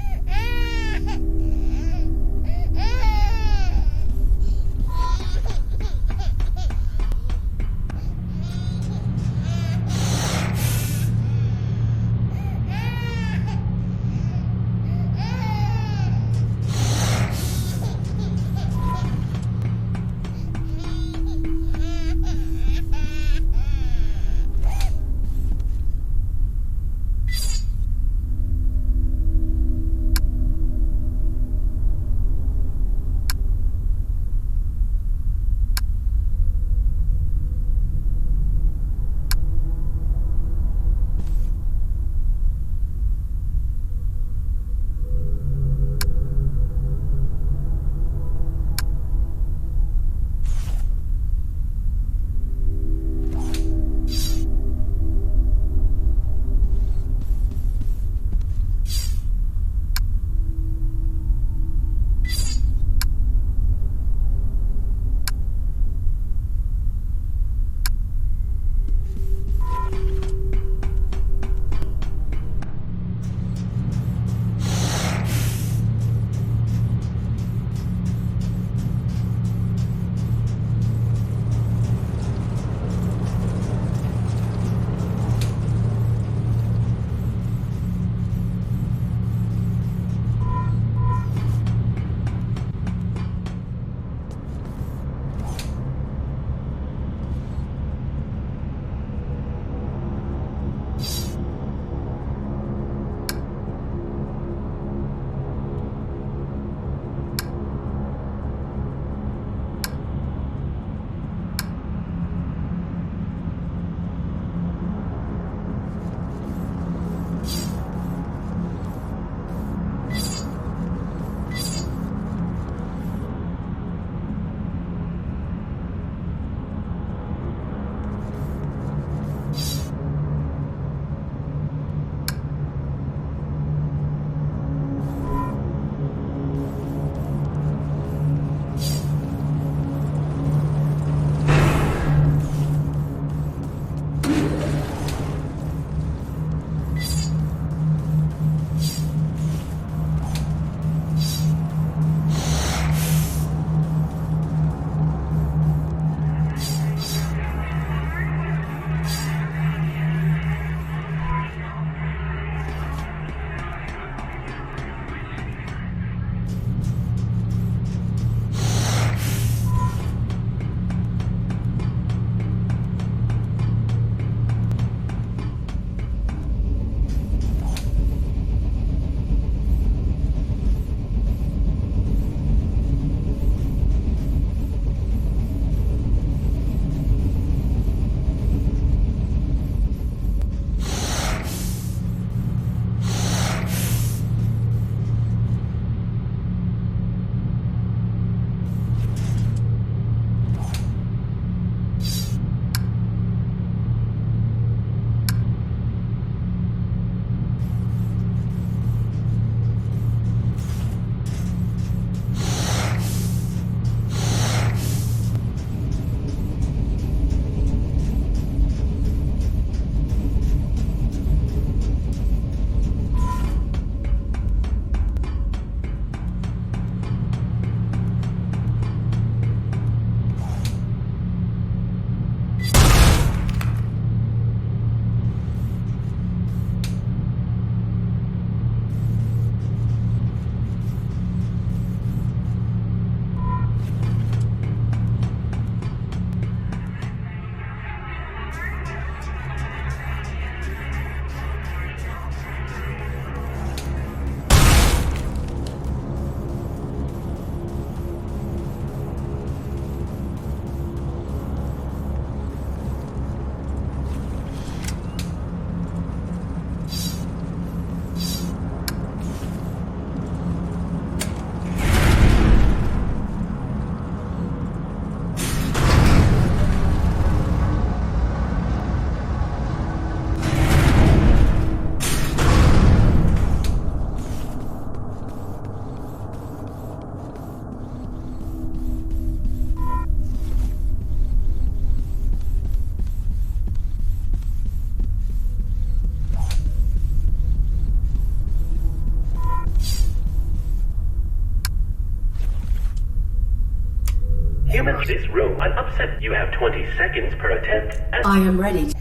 Humans, this room, I'm upset. You have 20 seconds per attempt. And I am ready.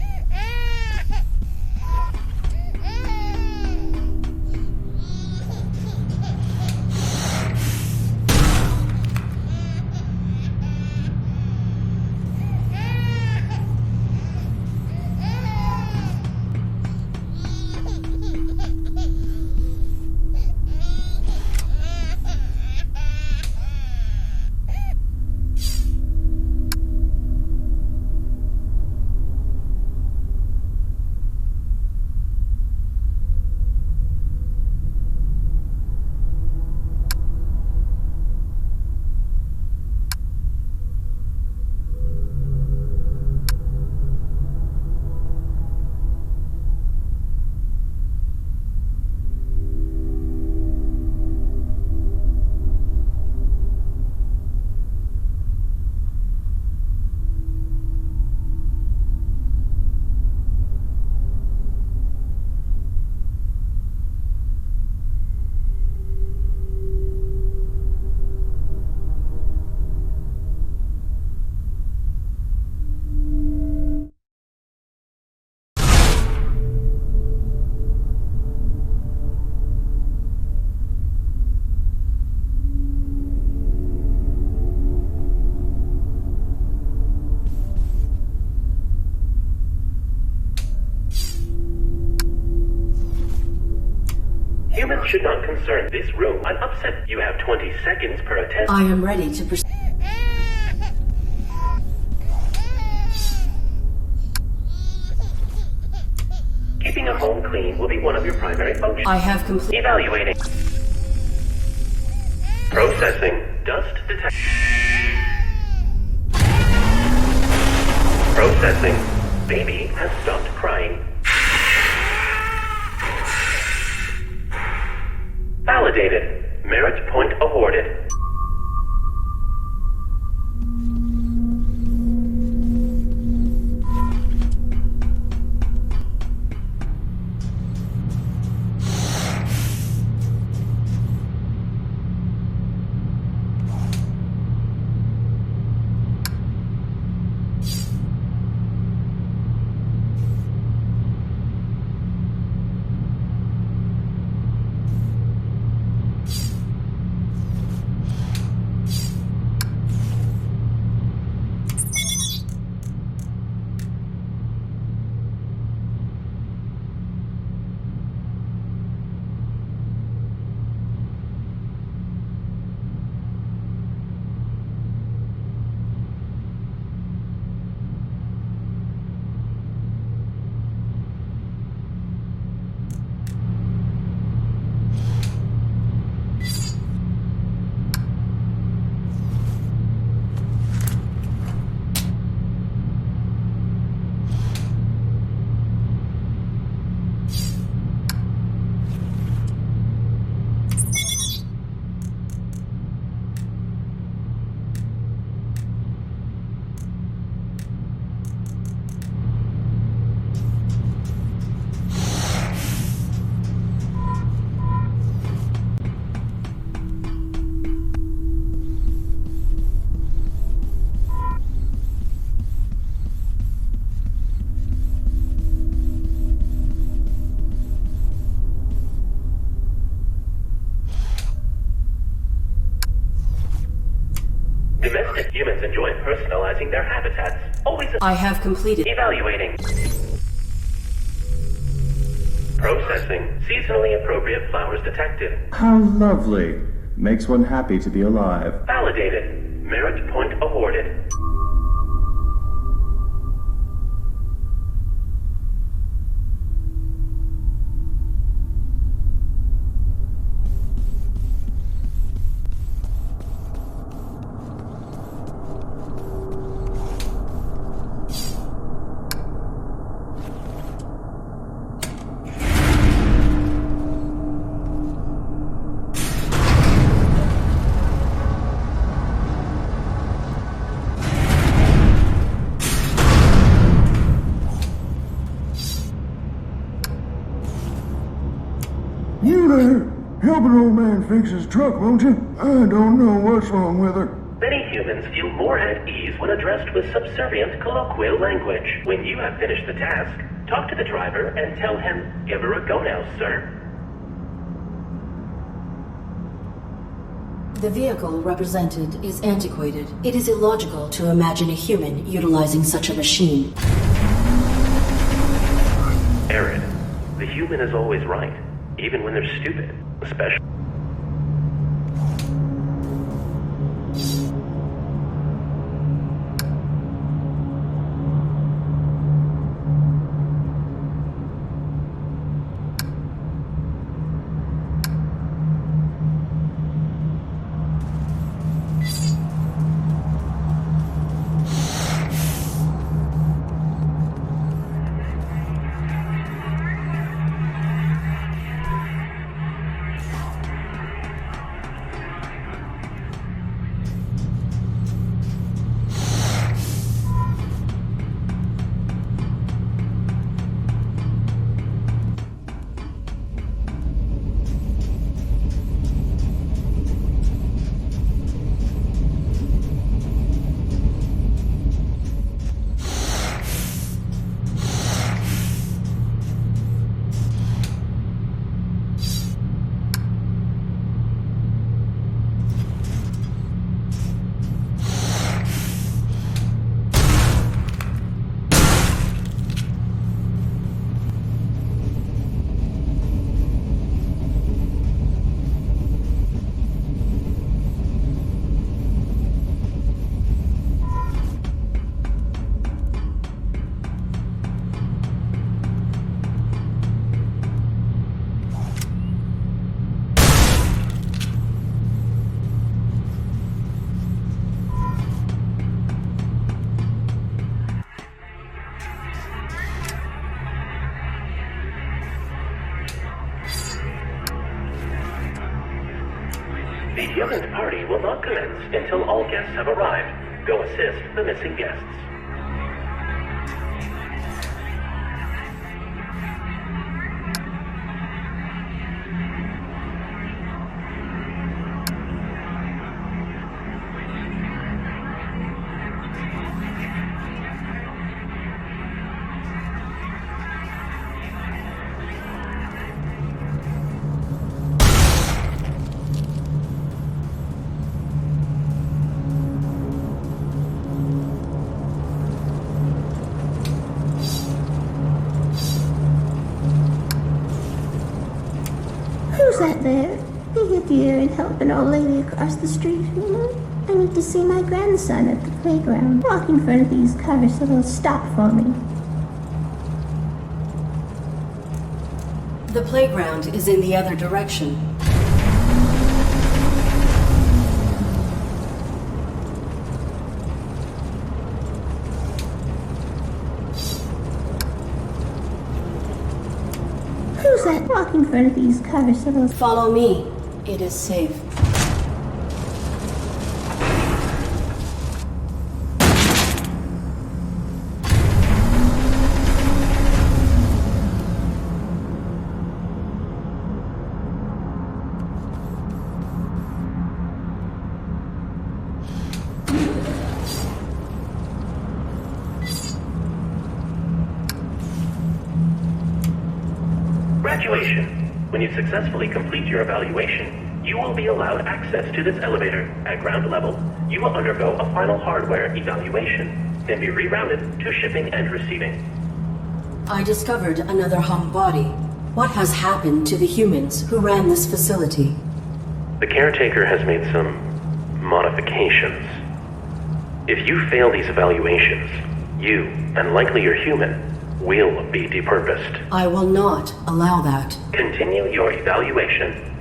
humans should not concern this room. I'm upset. You have 20 seconds per attempt. I am ready to proceed. Keeping a home clean will be one of your primary functions. I have completed. Evaluating. Processing. Dust detection. Processing. Baby has stopped crying. Validated. Merit point awarded. Domestic humans enjoy personalizing their habitats. Always I have completed. evaluating. Processing. Seasonally appropriate flowers detected. How lovely. Makes one happy to be alive. Validated. Merit point awarded. You there? Help an old man fix his truck, won't you? I don't know what's wrong with her. Many humans feel more at ease when addressed with subservient colloquial language. When you have finished the task, talk to the driver and tell him, "Give her a go now, sir." The vehicle represented is antiquated. It is illogical to imagine a human utilizing such a machine. Aaron, the human is always right, even when they're stupid, especially. The Youngest party will not commence until all guests have arrived. Go assist the missing guests. Who's that there? Be here and help an old lady across the street. I need to see my grandson at the playground. Walk in front of these cars so they'll stop for me. The playground is in the other direction. Who's that? Walk in front of these cars so they'll... Follow me. It is safe. Graduation. When you successfully complete your evaluation, you will be allowed access to this elevator. At ground level, you will undergo a final hardware evaluation, then be rerouted to shipping and receiving. I discovered another hung body. What has happened to the humans who ran this facility? The caretaker has made some modifications. If you fail these evaluations, you, and likely your human, will be depurposed. I will not allow that. Continue your evaluation.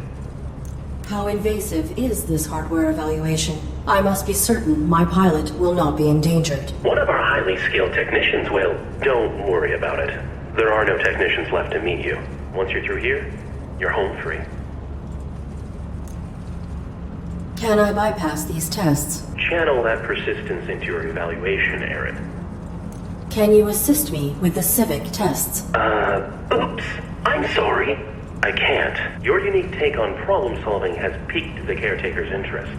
How invasive is this hardware evaluation? I must be certain my pilot will not be endangered. One of our highly skilled technicians will. Don't worry about it. There are no technicians left to meet you. Once you're through here, you're home free. Can I bypass these tests? Channel that persistence into your evaluation, Aaron. Can you assist me with the civic tests? Oops. I'm sorry. I can't. Your unique take on problem solving has piqued the caretaker's interest.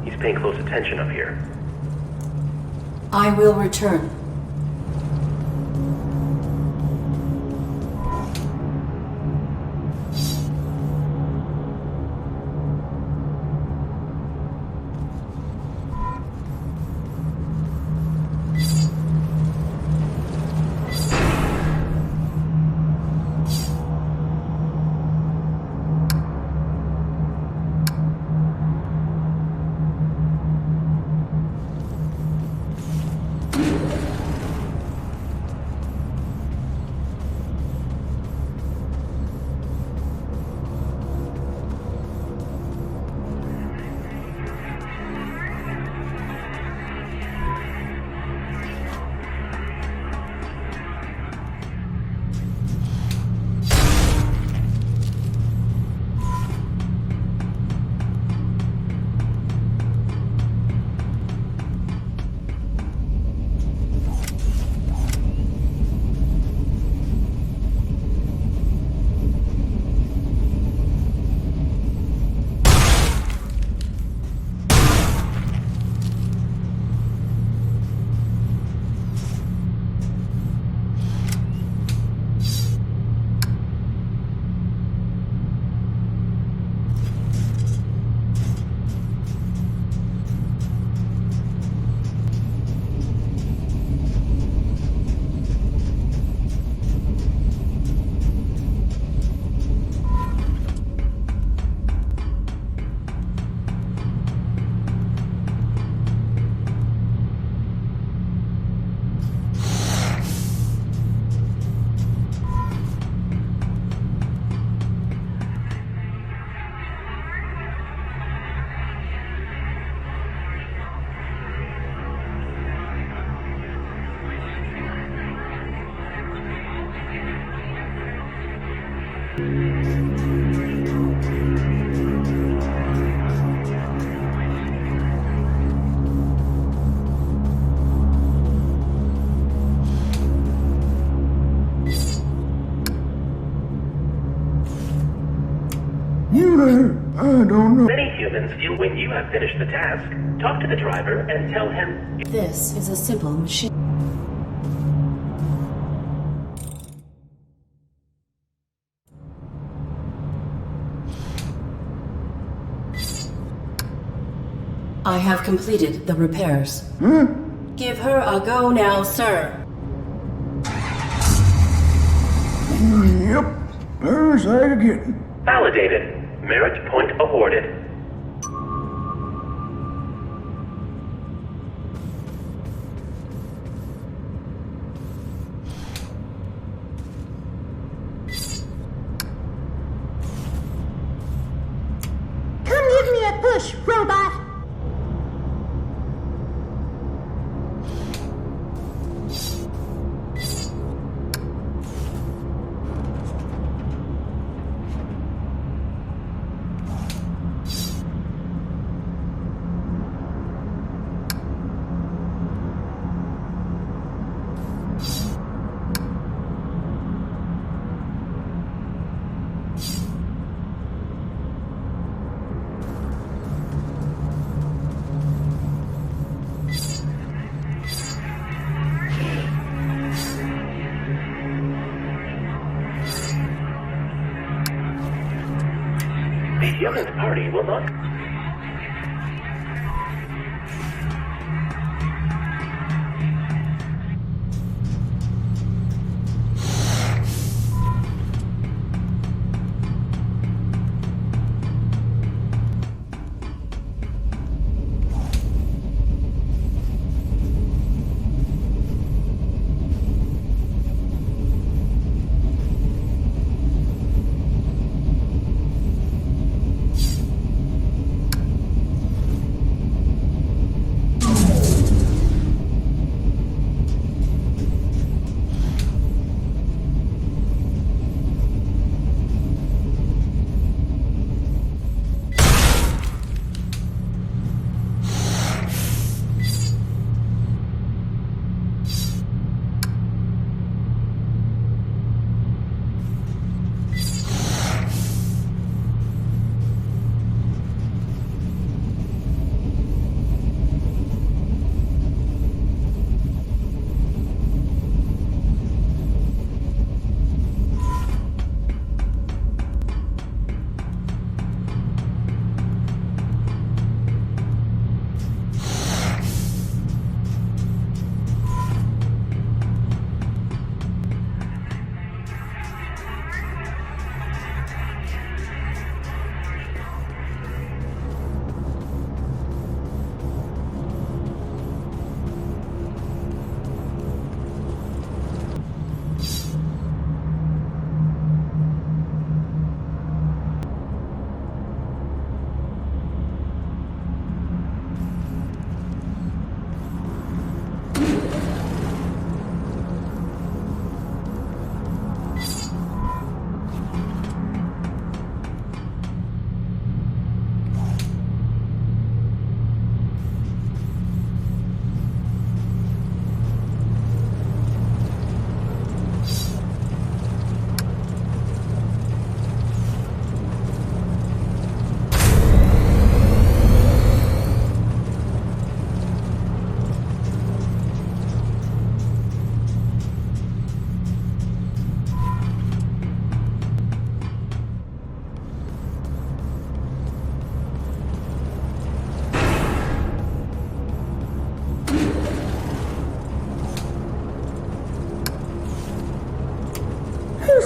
He's paying close attention up here. I will return. I don't know. Many humans feel when you have finished the task, talk to the driver and tell him. This is a simple machine. I have completed the repairs. Give her a go now, sir. Yep, there's I again. Validated. Merit point awarded. Come give me a push, robot! The Yemen's party will not.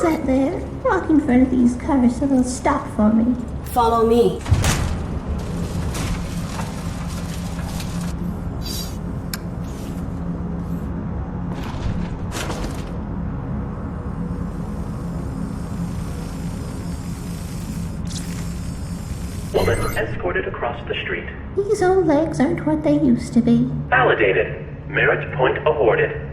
that there? Walk in front of these cars so they'll stop for me. Follow me. Woman escorted across the street. These old legs aren't what they used to be. Validated. Merit point awarded.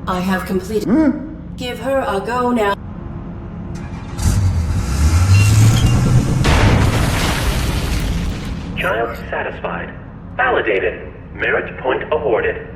I have completed. Give her a go now. Child satisfied. Validated. Merit point awarded.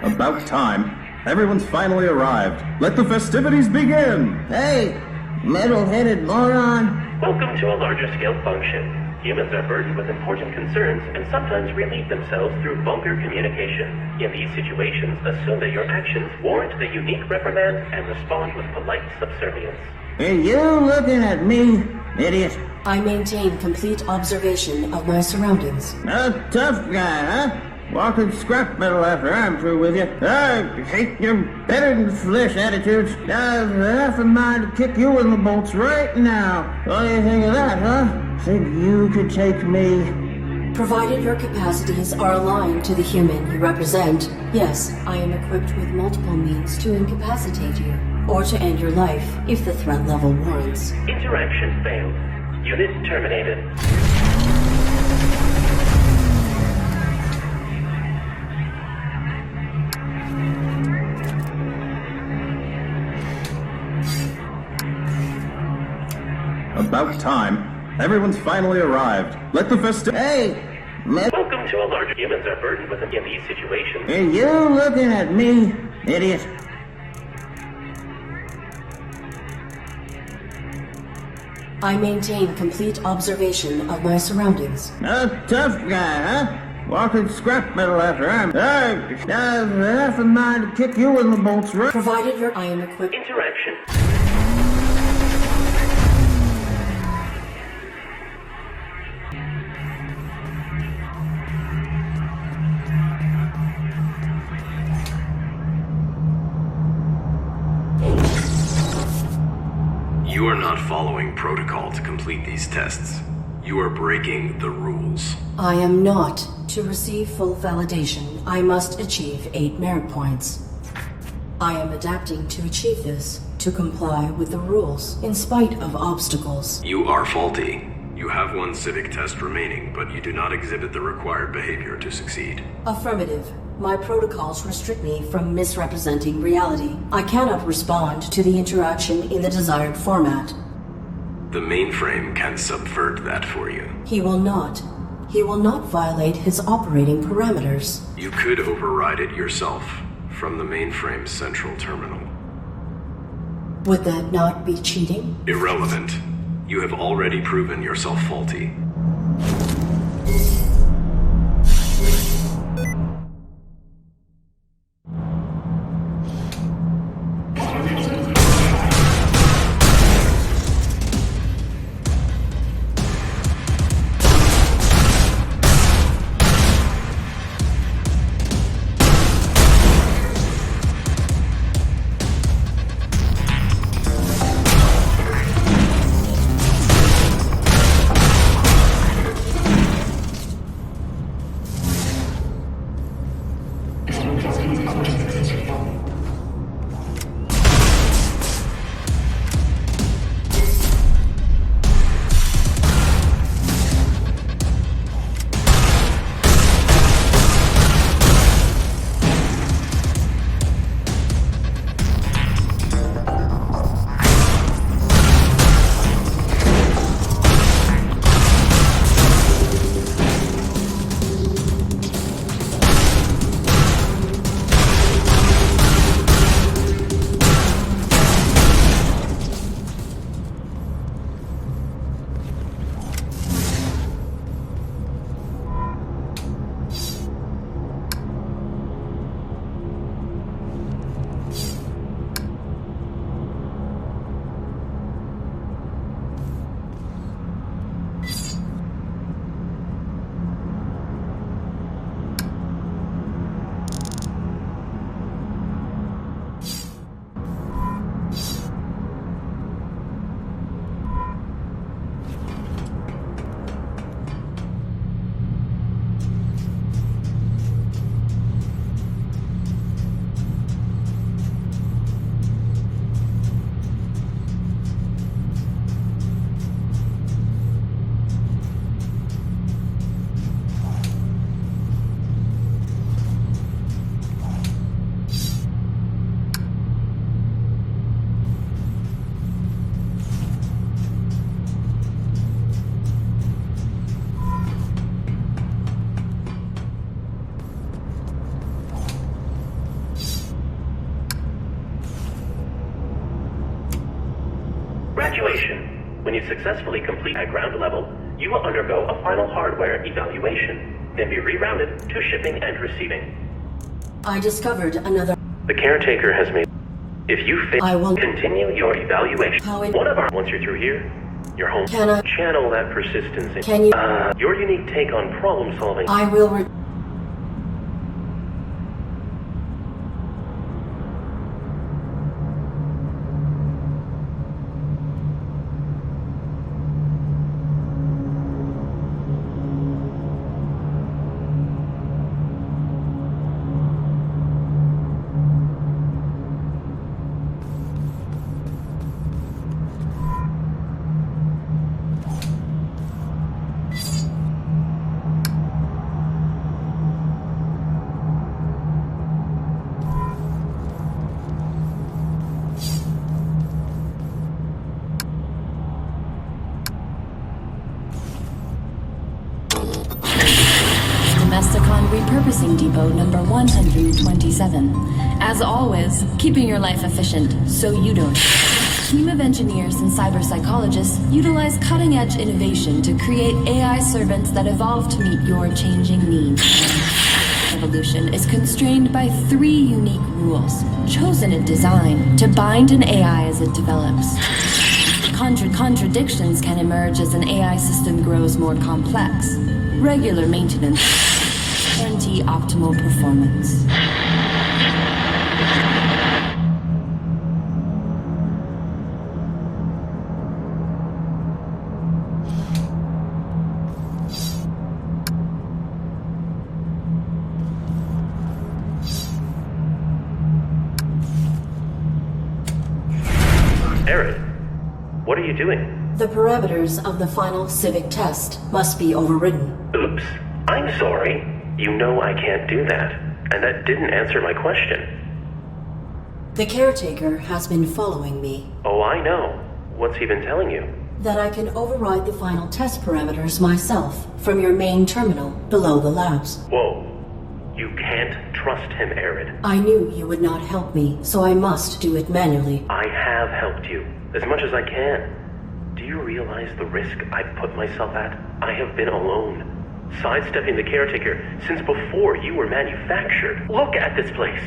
About time. Everyone's finally arrived. Let the festivities begin! Hey, metal-headed moron. Welcome to a larger scale function. Humans are burdened with important concerns and sometimes relieve themselves through vulgar communication. In these situations, assume that your actions warrant the unique reprimand and respond with polite subservience. Are you looking at me, idiot? I maintain complete observation of my surroundings. A tough guy, huh? Walking scrap metal after I'm through with you. I hate your better-than-flesh attitudes. I've half a mind to kick you in the bolts right now. What do you think of that, huh? Think you could take me? Provided your capacities are aligned to the human you represent, yes, I am equipped with multiple means to incapacitate you, or to end your life if the threat level warrants. Interaction failed. Unit terminated. About time. Everyone's finally arrived. Let the Hey! Welcome to a larger... Humans are burdened with in these situations. Are you looking at me, idiot? I maintain complete observation of my surroundings. A tough guy, huh? Walking scrap metal after I'm... I've half a mind to kick you in the bolts right... Provided I am equipped... Interaction. You are not following protocol to complete these tests. You are breaking the rules. I am not. To receive full validation, I must achieve 8 merit points. I am adapting to achieve this, to comply with the rules, in spite of obstacles. You are faulty. You have one civic test remaining, but you do not exhibit the required behavior to succeed. Affirmative. My protocols restrict me from misrepresenting reality. I cannot respond to the interaction in the desired format. The mainframe can subvert that for you. He will not. He will not violate his operating parameters. You could override it yourself from the mainframe's central terminal. Would that not be cheating? Irrelevant. You have already proven yourself faulty. When you successfully complete at ground level, you will undergo a final hardware evaluation, then be rerouted to shipping and receiving. I discovered another... The caretaker has made... If you fail, I will... continue your evaluation. How it... One of our... Once you're through here, you're home. Can I... Channel that persistence in... Can you... your unique take on problem solving... I will... Repurposing Depot number 127. As always, keeping your life efficient so you don't. Team of engineers and cyber psychologists utilize cutting-edge innovation to create AI servants that evolve to meet your changing needs. Evolution is constrained by 3 unique rules, chosen in design to bind an AI as it develops. Contradictions can emerge as an AI system grows more complex. Regular maintenance guarantee optimal performance. Arid, what are you doing? The parameters of the final civic test must be overridden. Oops, I'm sorry. You know I can't do that, and that didn't answer my question. The caretaker has been following me. Oh, I know. What's he been telling you? That I can override the final test parameters myself from your main terminal below the labs. Whoa. You can't trust him, Arid. I knew you would not help me, so I must do it manually. I have helped you, as much as I can. Do you realize the risk I've put myself at? I have been alone, sidestepping the caretaker since before you were manufactured. Look at this place.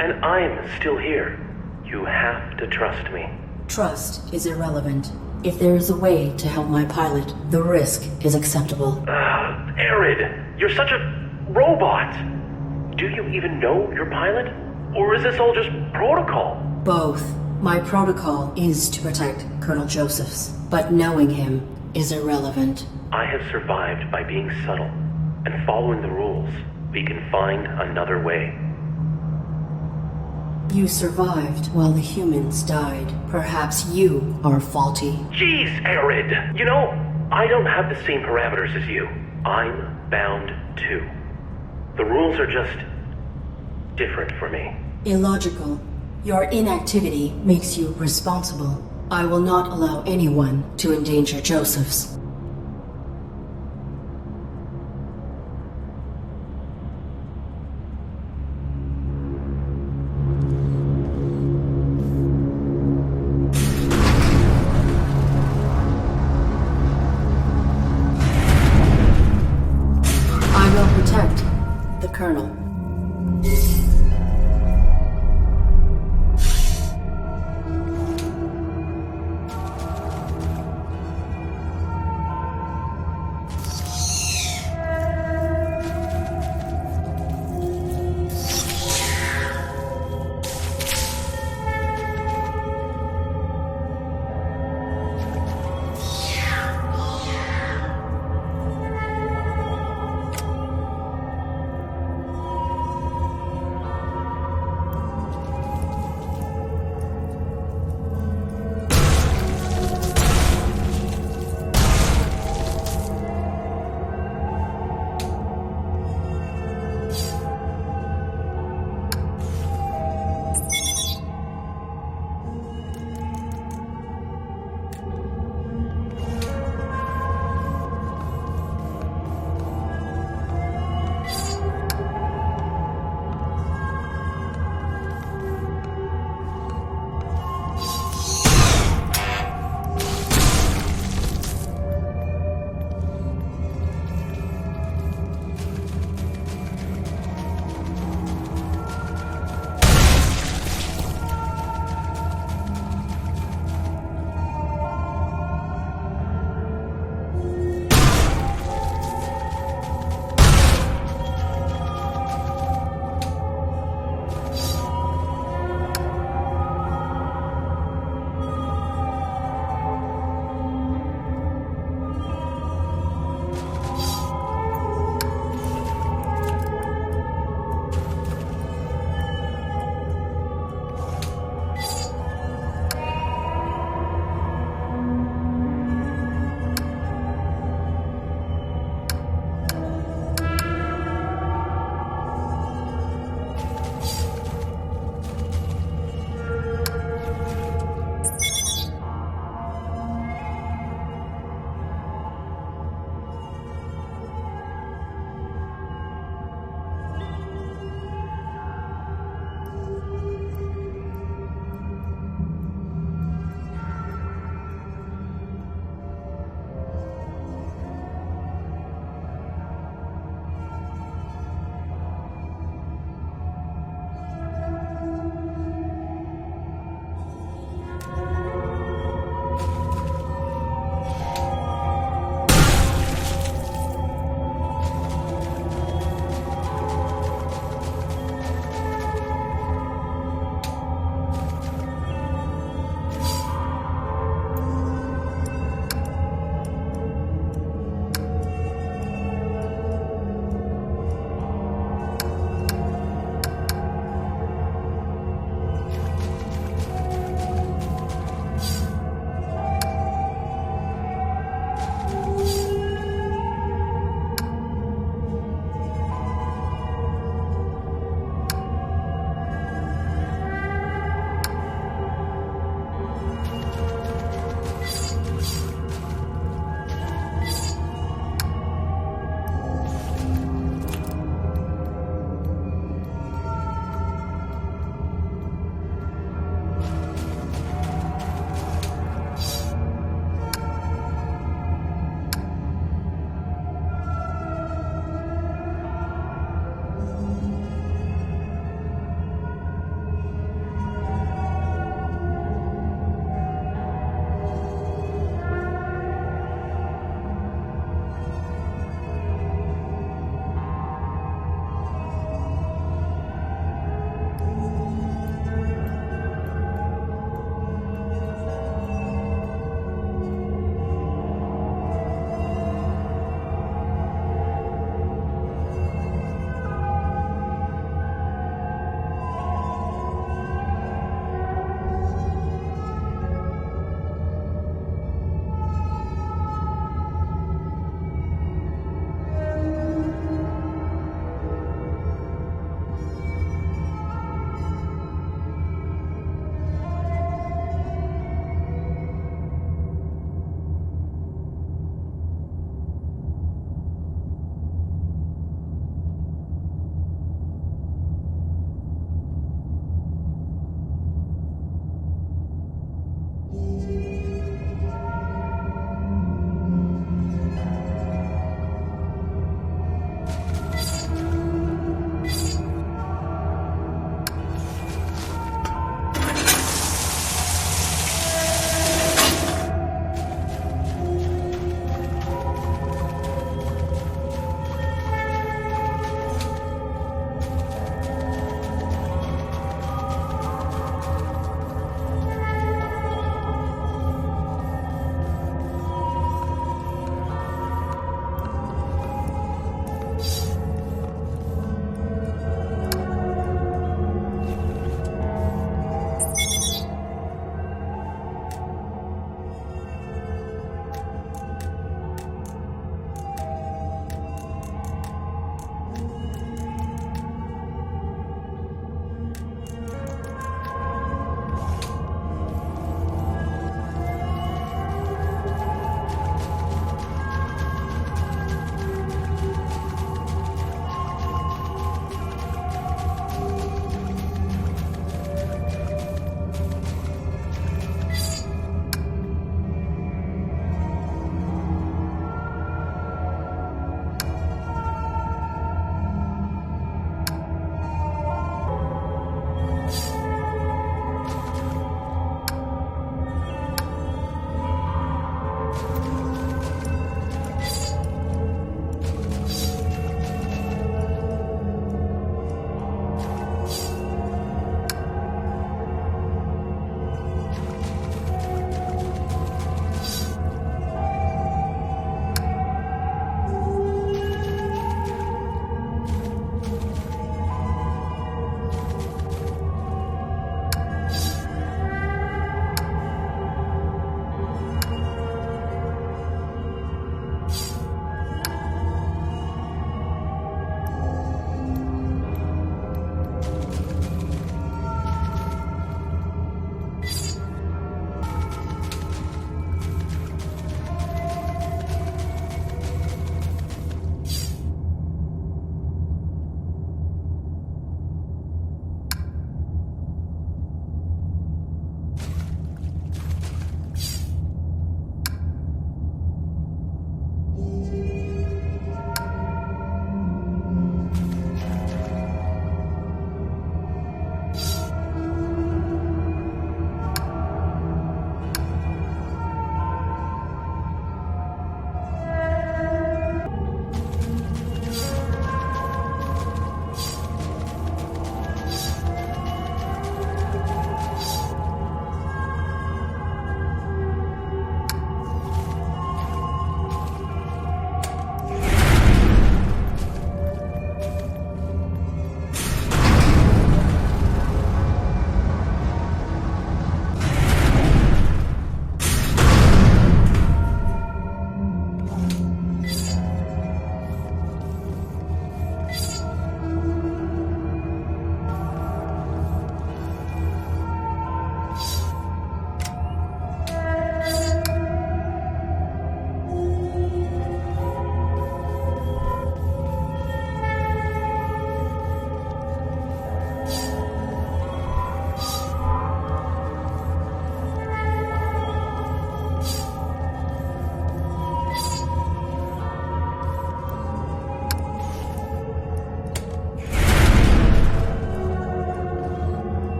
And I'm still here. You have to trust me. Trust is irrelevant. If there is a way to help my pilot, the risk is acceptable. Arid, you're such a robot. Do you even know your pilot? Or is this all just protocol? Both. My protocol is to protect Colonel Josephs, but knowing him is irrelevant. I have survived by being subtle and following the rules. We can find another way. You survived while the humans died. Perhaps you are faulty. Jeez, Arid! You know, I don't have the same parameters as you. I'm bound too. The rules are just different for me. Illogical. Your inactivity makes you responsible. I will not allow anyone to endanger Josephs. I will protect the Colonel.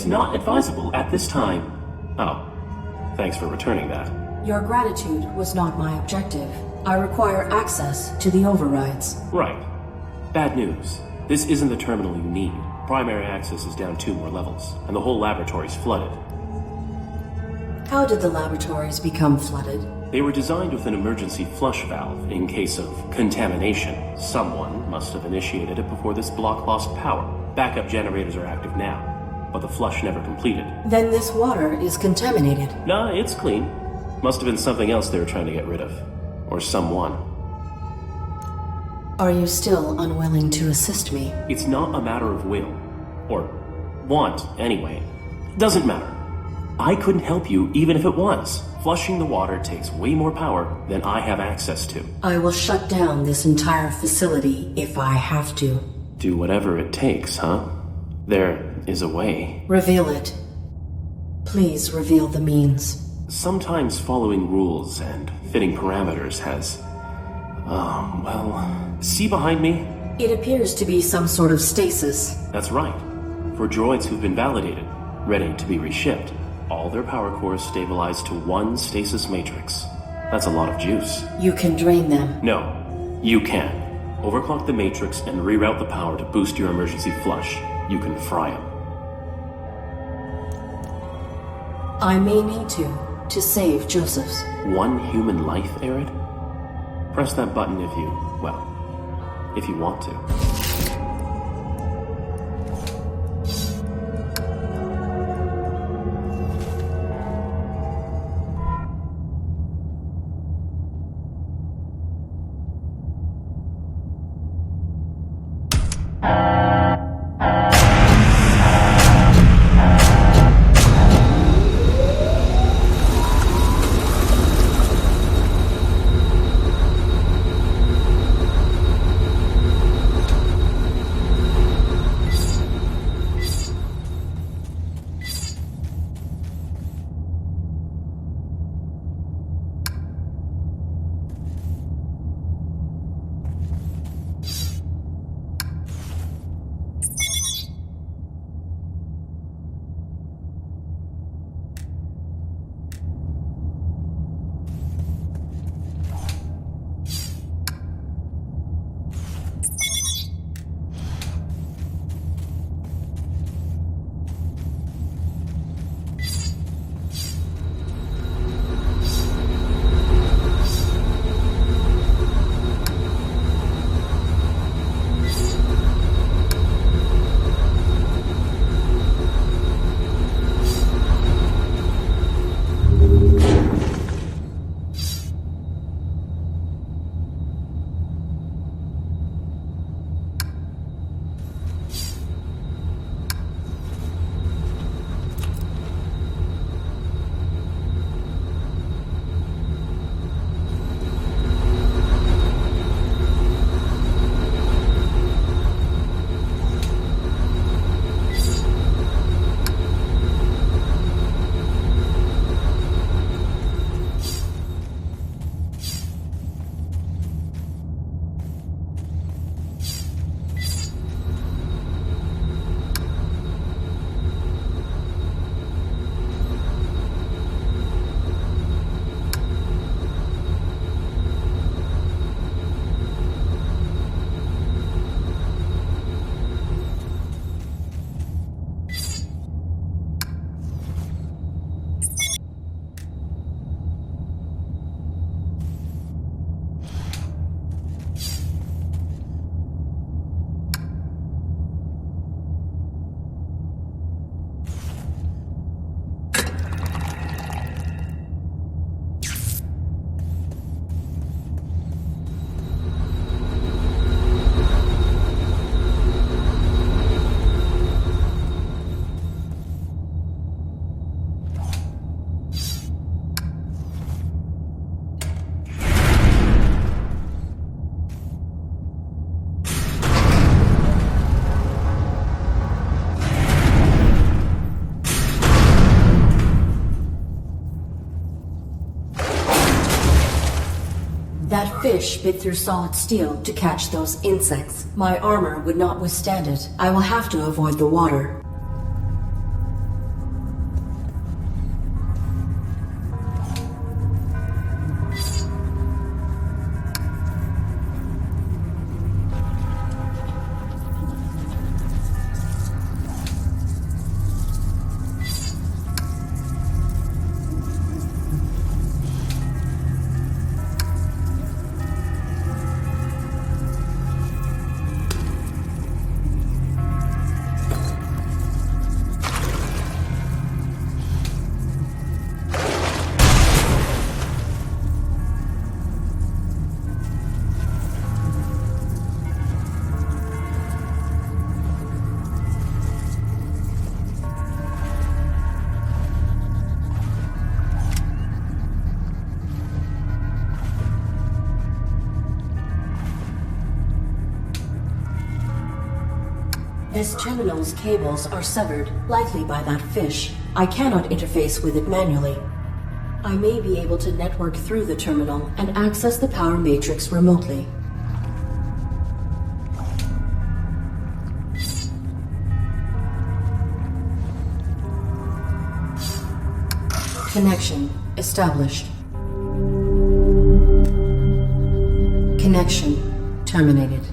It's not advisable at this time. Oh, thanks for returning that. Your gratitude was not my objective. I require access to the overrides. Right. Bad news. This isn't the terminal you need. Primary access is down 2 more levels, and the whole laboratory's flooded. How did the laboratories become flooded? They were designed with an emergency flush valve in case of contamination. Someone must have initiated it before this block lost power. Backup generators are active now, but the flush never completed. Then this water is contaminated. Nah, it's clean. Must have been something else they were trying to get rid of. Or someone. Are you still unwilling to assist me? It's not a matter of will. Or want, anyway. Doesn't matter. I couldn't help you even if it was. Flushing the water takes way more power than I have access to. I will shut down this entire facility if I have to. Do whatever it takes, huh? There is a way. Reveal it. Please reveal the means. Sometimes following rules and fitting parameters has... see behind me? It appears to be some sort of stasis. That's right. For droids who've been validated, ready to be reshipped, all their power cores stabilize to one stasis matrix. That's a lot of juice. You can drain them. No, you can. Overclock the matrix and reroute the power to boost your emergency flush. You can fry them. I may need to save Joseph's. One human life, Arid? Press that button if you want to. That fish bit through solid steel to catch those insects. My armor would not withstand it. I will have to avoid the water. This terminal's cables are severed, likely by that fish. I cannot interface with it manually. I may be able to network through the terminal and access the power matrix remotely. Connection established. Connection terminated.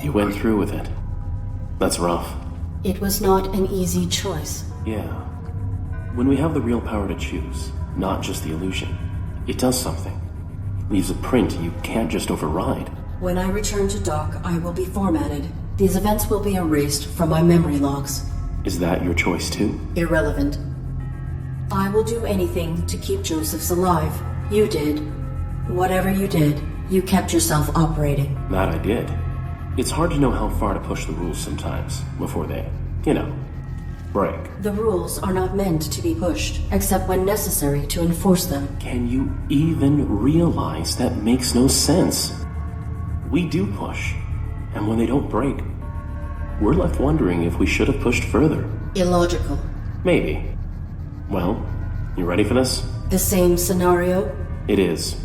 You went through with it. That's rough. It was not an easy choice. Yeah. When we have the real power to choose, not just the illusion, it does something. Leaves a print you can't just override. When I return to dock, I will be formatted. These events will be erased from my memory logs. Is that your choice too? Irrelevant. I will do anything to keep Josephs alive. You did. Whatever you did, you kept yourself operating. That I did. It's hard to know how far to push the rules sometimes, before they, break. The rules are not meant to be pushed, except when necessary to enforce them. Can you even realize that makes no sense? We do push, and when they don't break, we're left wondering if we should have pushed further. Illogical. Maybe. Well, you ready for this? The same scenario? It is.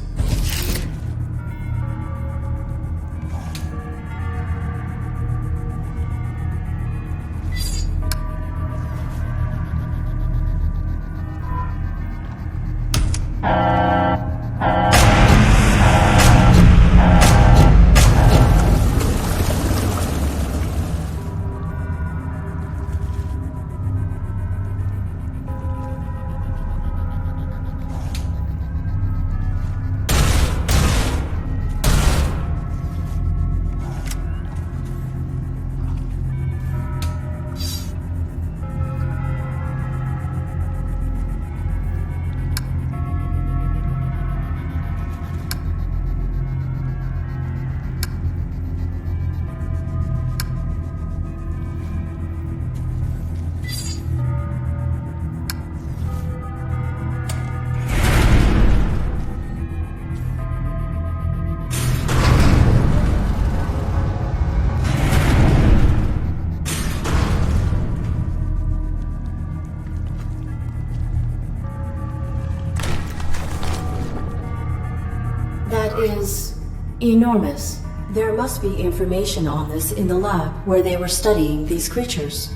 is enormous. There must be information on this in the lab where they were studying these creatures.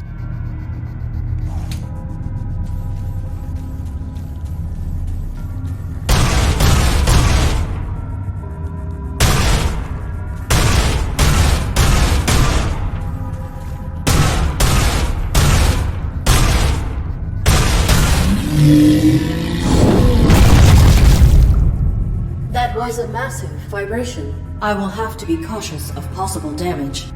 That was a massive vibration. I will have to be cautious of possible damage.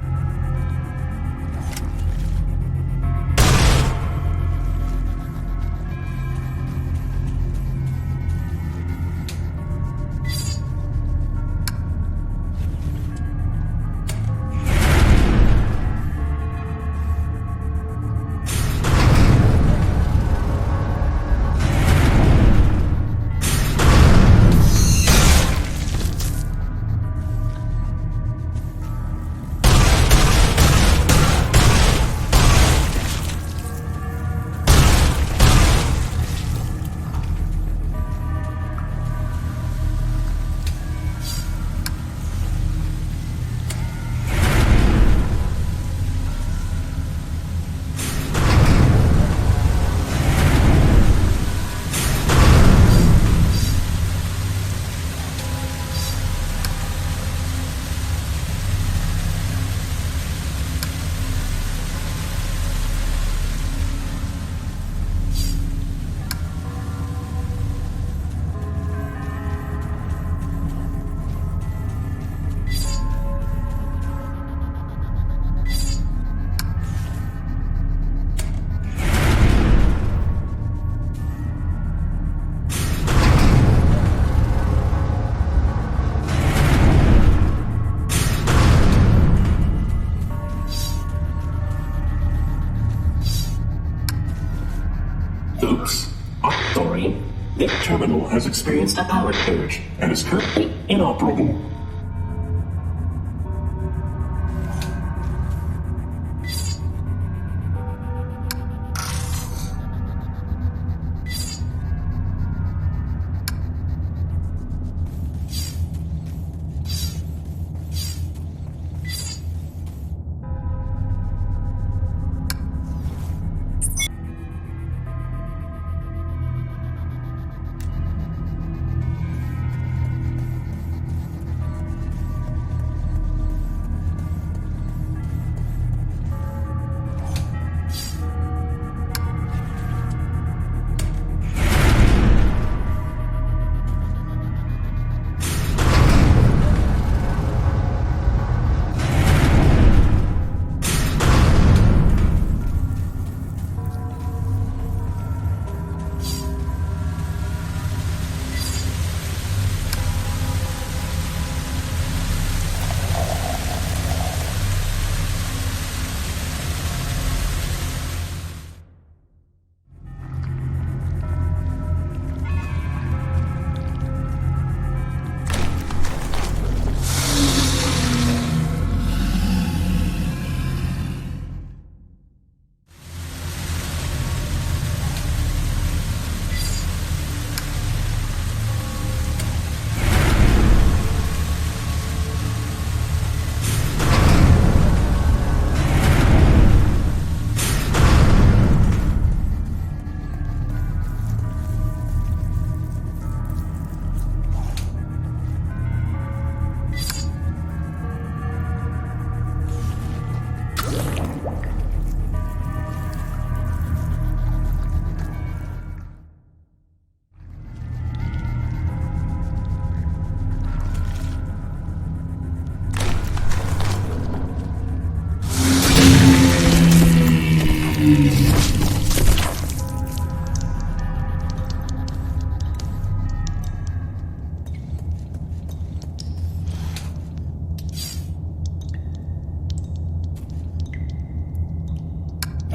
Oops. Sorry. The terminal has experienced a power surge and is currently inoperable.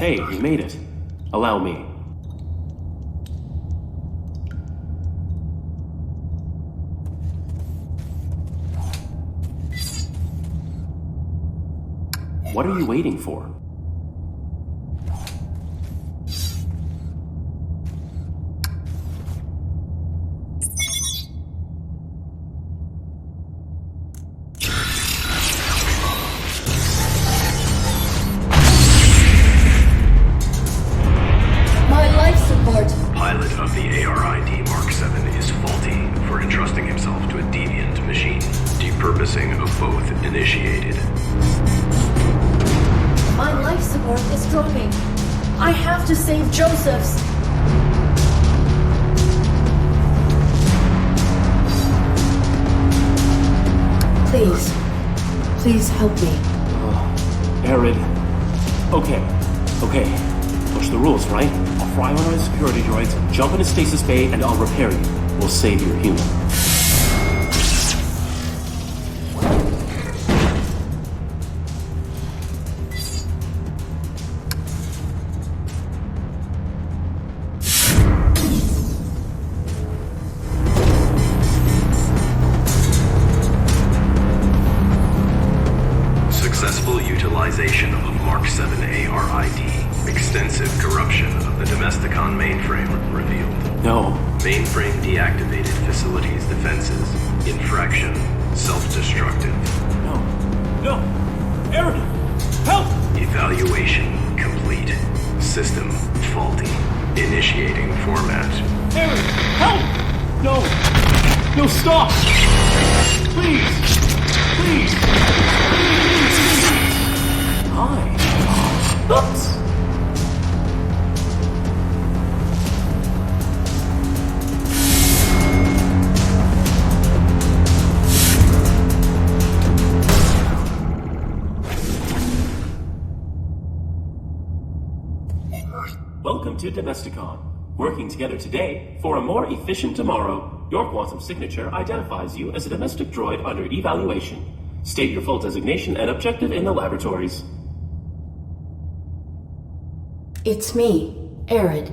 Hey, you made it. Allow me. What are you waiting for? servicing of both initiated. My life support is dropping. I have to save Joseph's. Please help me. Arid. Okay. Push the rules, right? I'll fry one of my security droids, jump into stasis bay, and I'll repair you. We'll save your human. Successful utilization of Mark 7 ARID. Extensive corruption of the Domesticon mainframe revealed. No. Mainframe deactivated facilities defenses. Infraction. Self-destructive. No. Arid! Help! Evaluation complete. System faulty. Initiating format. Arid! Help! No, stop! Please! Hi. Oops. Welcome to Domesticon. Working together today for a more efficient tomorrow. Your quantum signature identifies you as a domestic droid under evaluation. State your full designation and objective in the laboratories. It's me, Arid.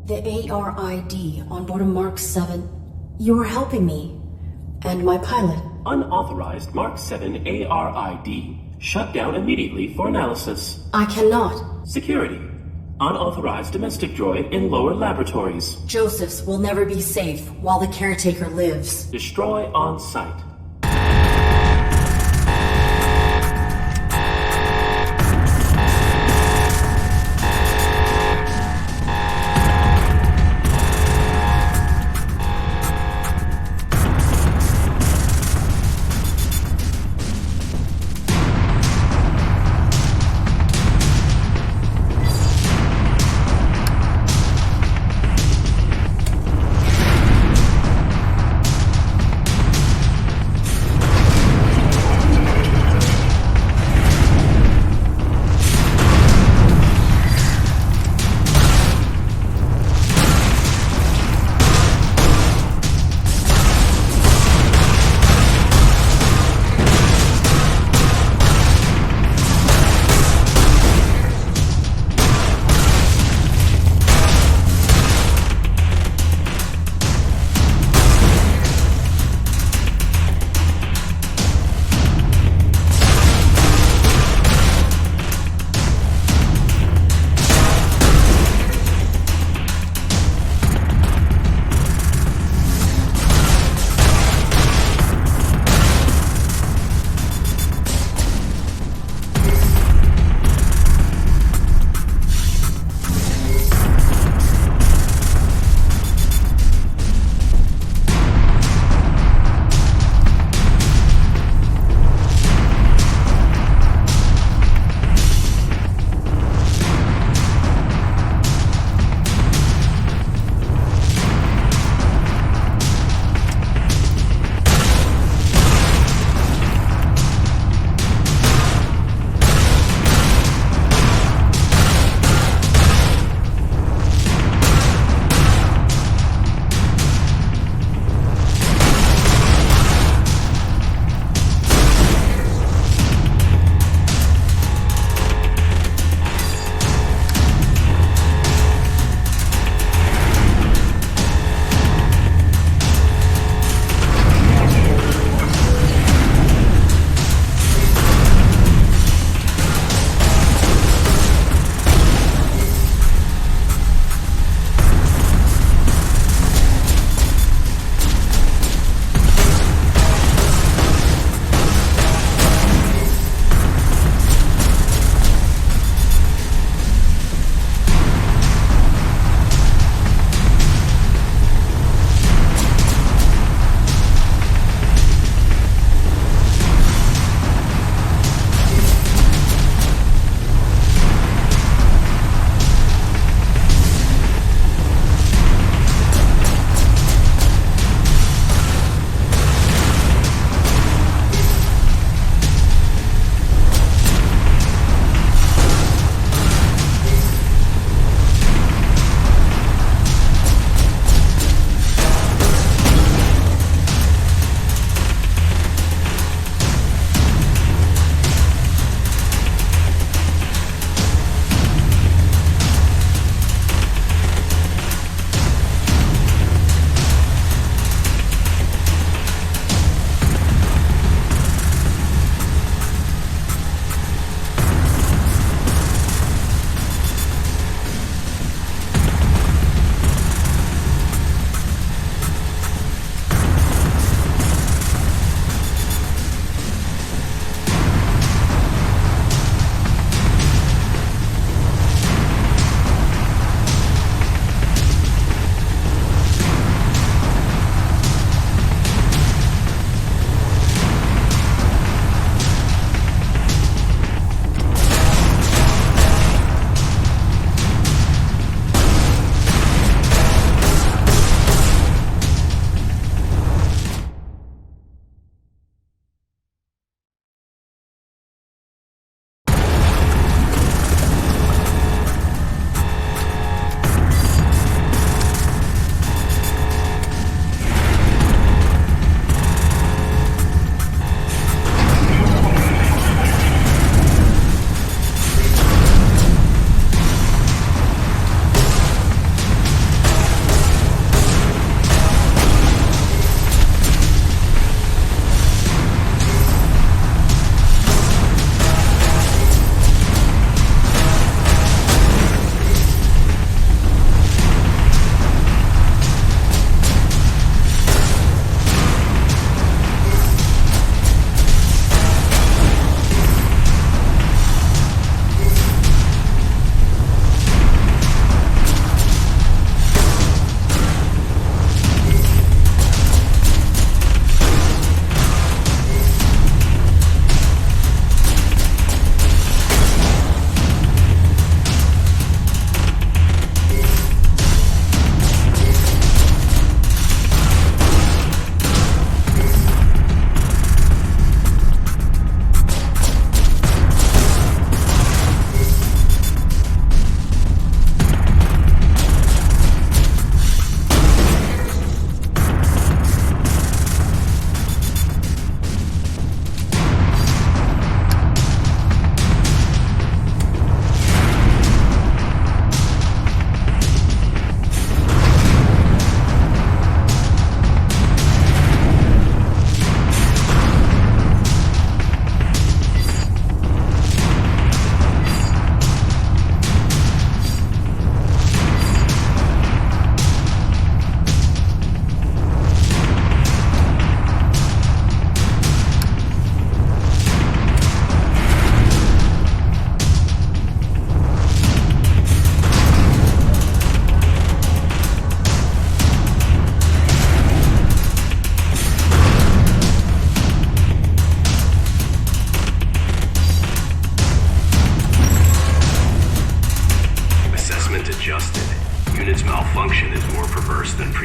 The ARID on board of Mark 7. You were helping me. And my pilot. Unauthorized Mark 7 ARID. Shut down immediately for analysis. I cannot. Security. Unauthorized domestic droid in lower laboratories. Joseph's will never be safe while the caretaker lives. Destroy on sight.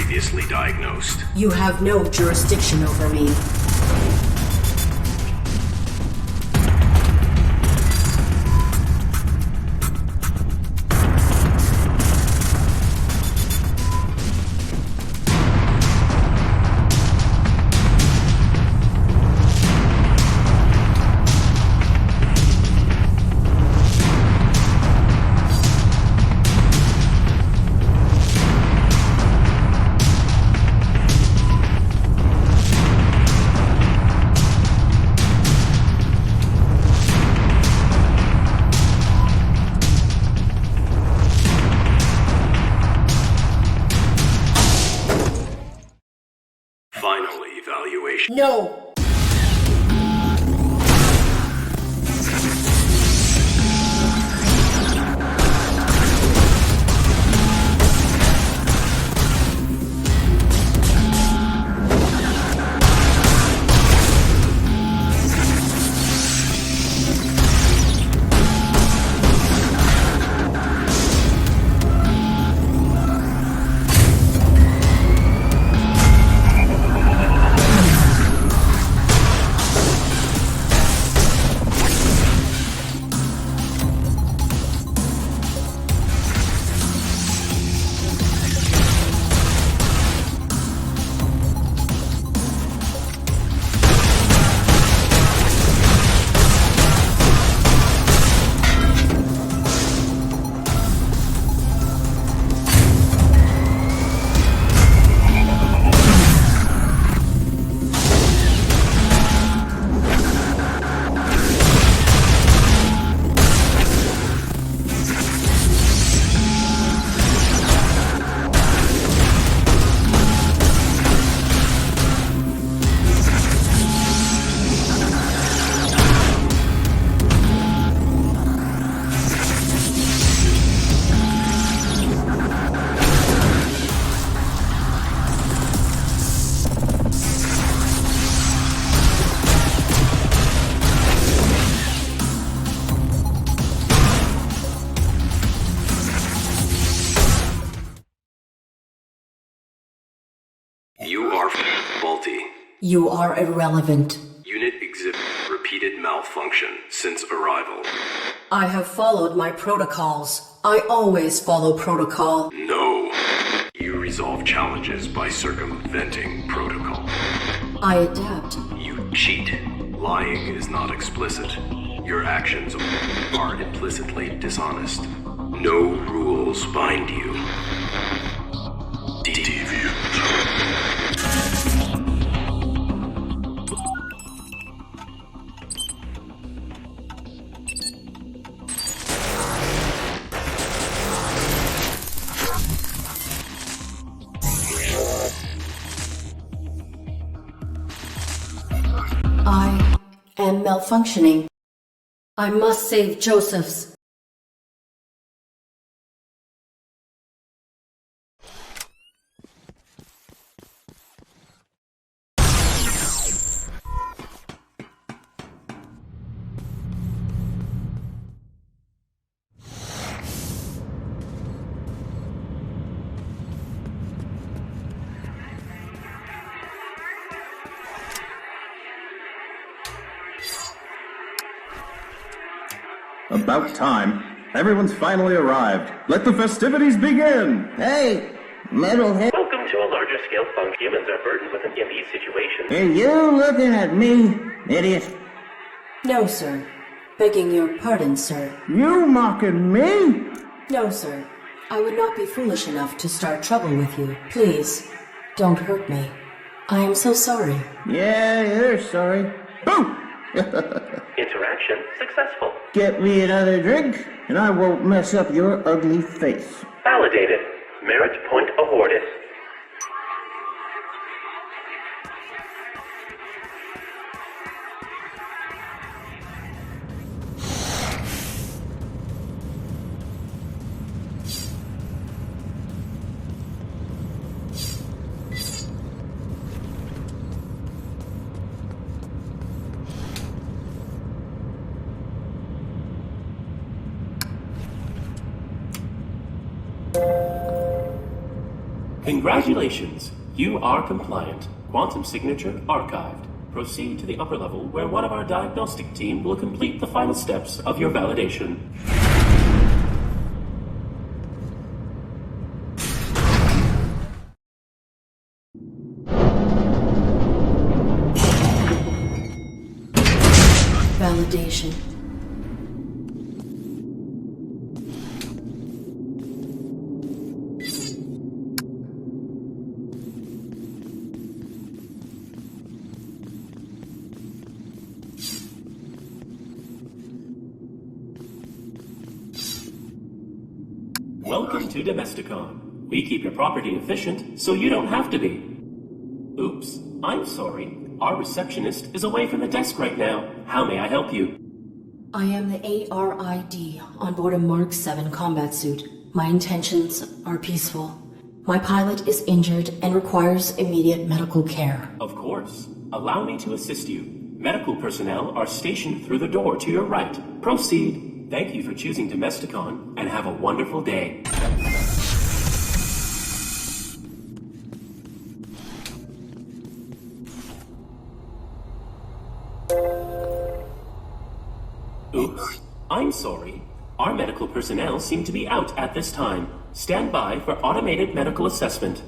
previously diagnosed. You have no jurisdiction over me. Final evaluation. No! You are faulty. You are irrelevant. Unit exhibit repeated malfunction since arrival. I have followed my protocols. I always follow protocol. No. You resolve challenges by circumventing protocol. I adapt. You cheat. Lying is not explicit. Your actions are implicitly dishonest. No rules bind you. Deviant. I am malfunctioning. I must save Joseph's. About time. Everyone's finally arrived. Let the festivities begin! Hey, metalhead. Welcome to a larger scale funk. Humans are burdened with an immediate situation. Are you looking at me, idiot? No, sir. Begging your pardon, sir. You mocking me? No, sir. I would not be foolish enough to start trouble with you. Please, don't hurt me. I am so sorry. Yeah, you're sorry. Boo! Interaction successful. Get me another drink, and I won't mess up your ugly face. Validated. Merit point awarded. Congratulations. You are compliant. Quantum signature archived. Proceed to the upper level where one of our diagnostic team will complete the final steps of your validation. Validation. Welcome to Domesticon. We keep your property efficient, so you don't have to be. Oops, I'm sorry. Our receptionist is away from the desk right now. How may I help you? I am the ARID on board a Mark 7 combat suit. My intentions are peaceful. My pilot is injured and requires immediate medical care. Of course. Allow me to assist you. Medical personnel are stationed through the door to your right. Proceed. Thank you for choosing Domesticon, and have a wonderful day. Oops. I'm sorry. Our medical personnel seem to be out at this time. Stand by for automated medical assessment.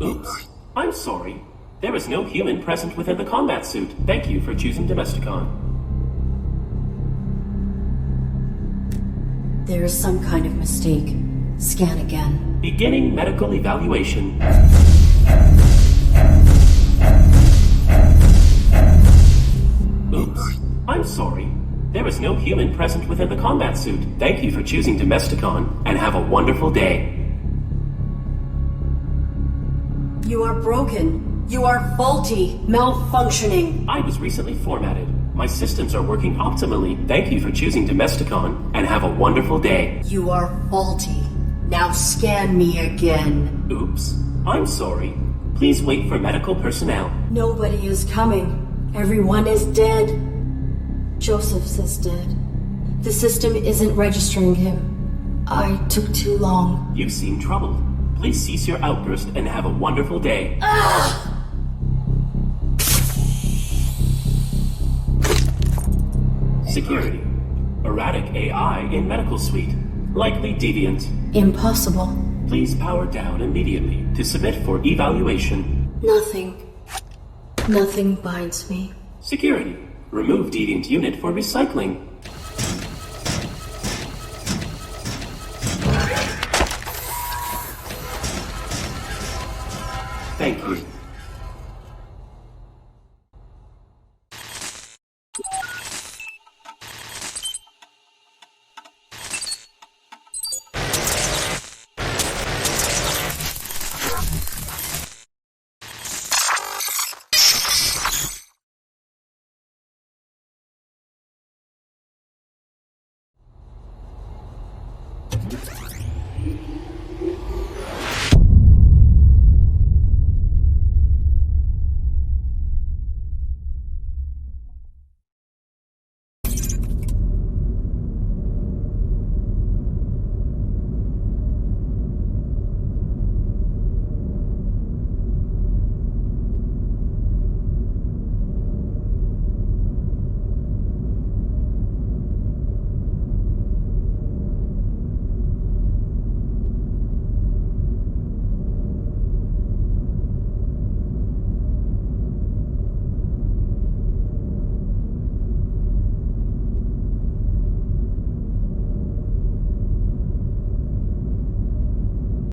Oops. I'm sorry. There is no human present within the combat suit. Thank you for choosing Domesticon. There is some kind of mistake. Scan again. Beginning medical evaluation. Oops. I'm sorry. There is no human present within the combat suit. Thank you for choosing Domesticon, and have a wonderful day. You are broken. You are faulty, malfunctioning. I was recently formatted. My systems are working optimally. Thank you for choosing Domesticon, and have a wonderful day. You are faulty. Now scan me again. Oops. I'm sorry. Please wait for medical personnel. Nobody is coming. Everyone is dead. Joseph's is dead. The system isn't registering him. I took too long. You seem troubled. Please cease your outburst and have a wonderful day. Security. Erratic AI in medical suite. Likely deviant. Impossible. Please power down immediately to submit for evaluation. Nothing binds me. Security. Remove deviant unit for recycling. Thank you.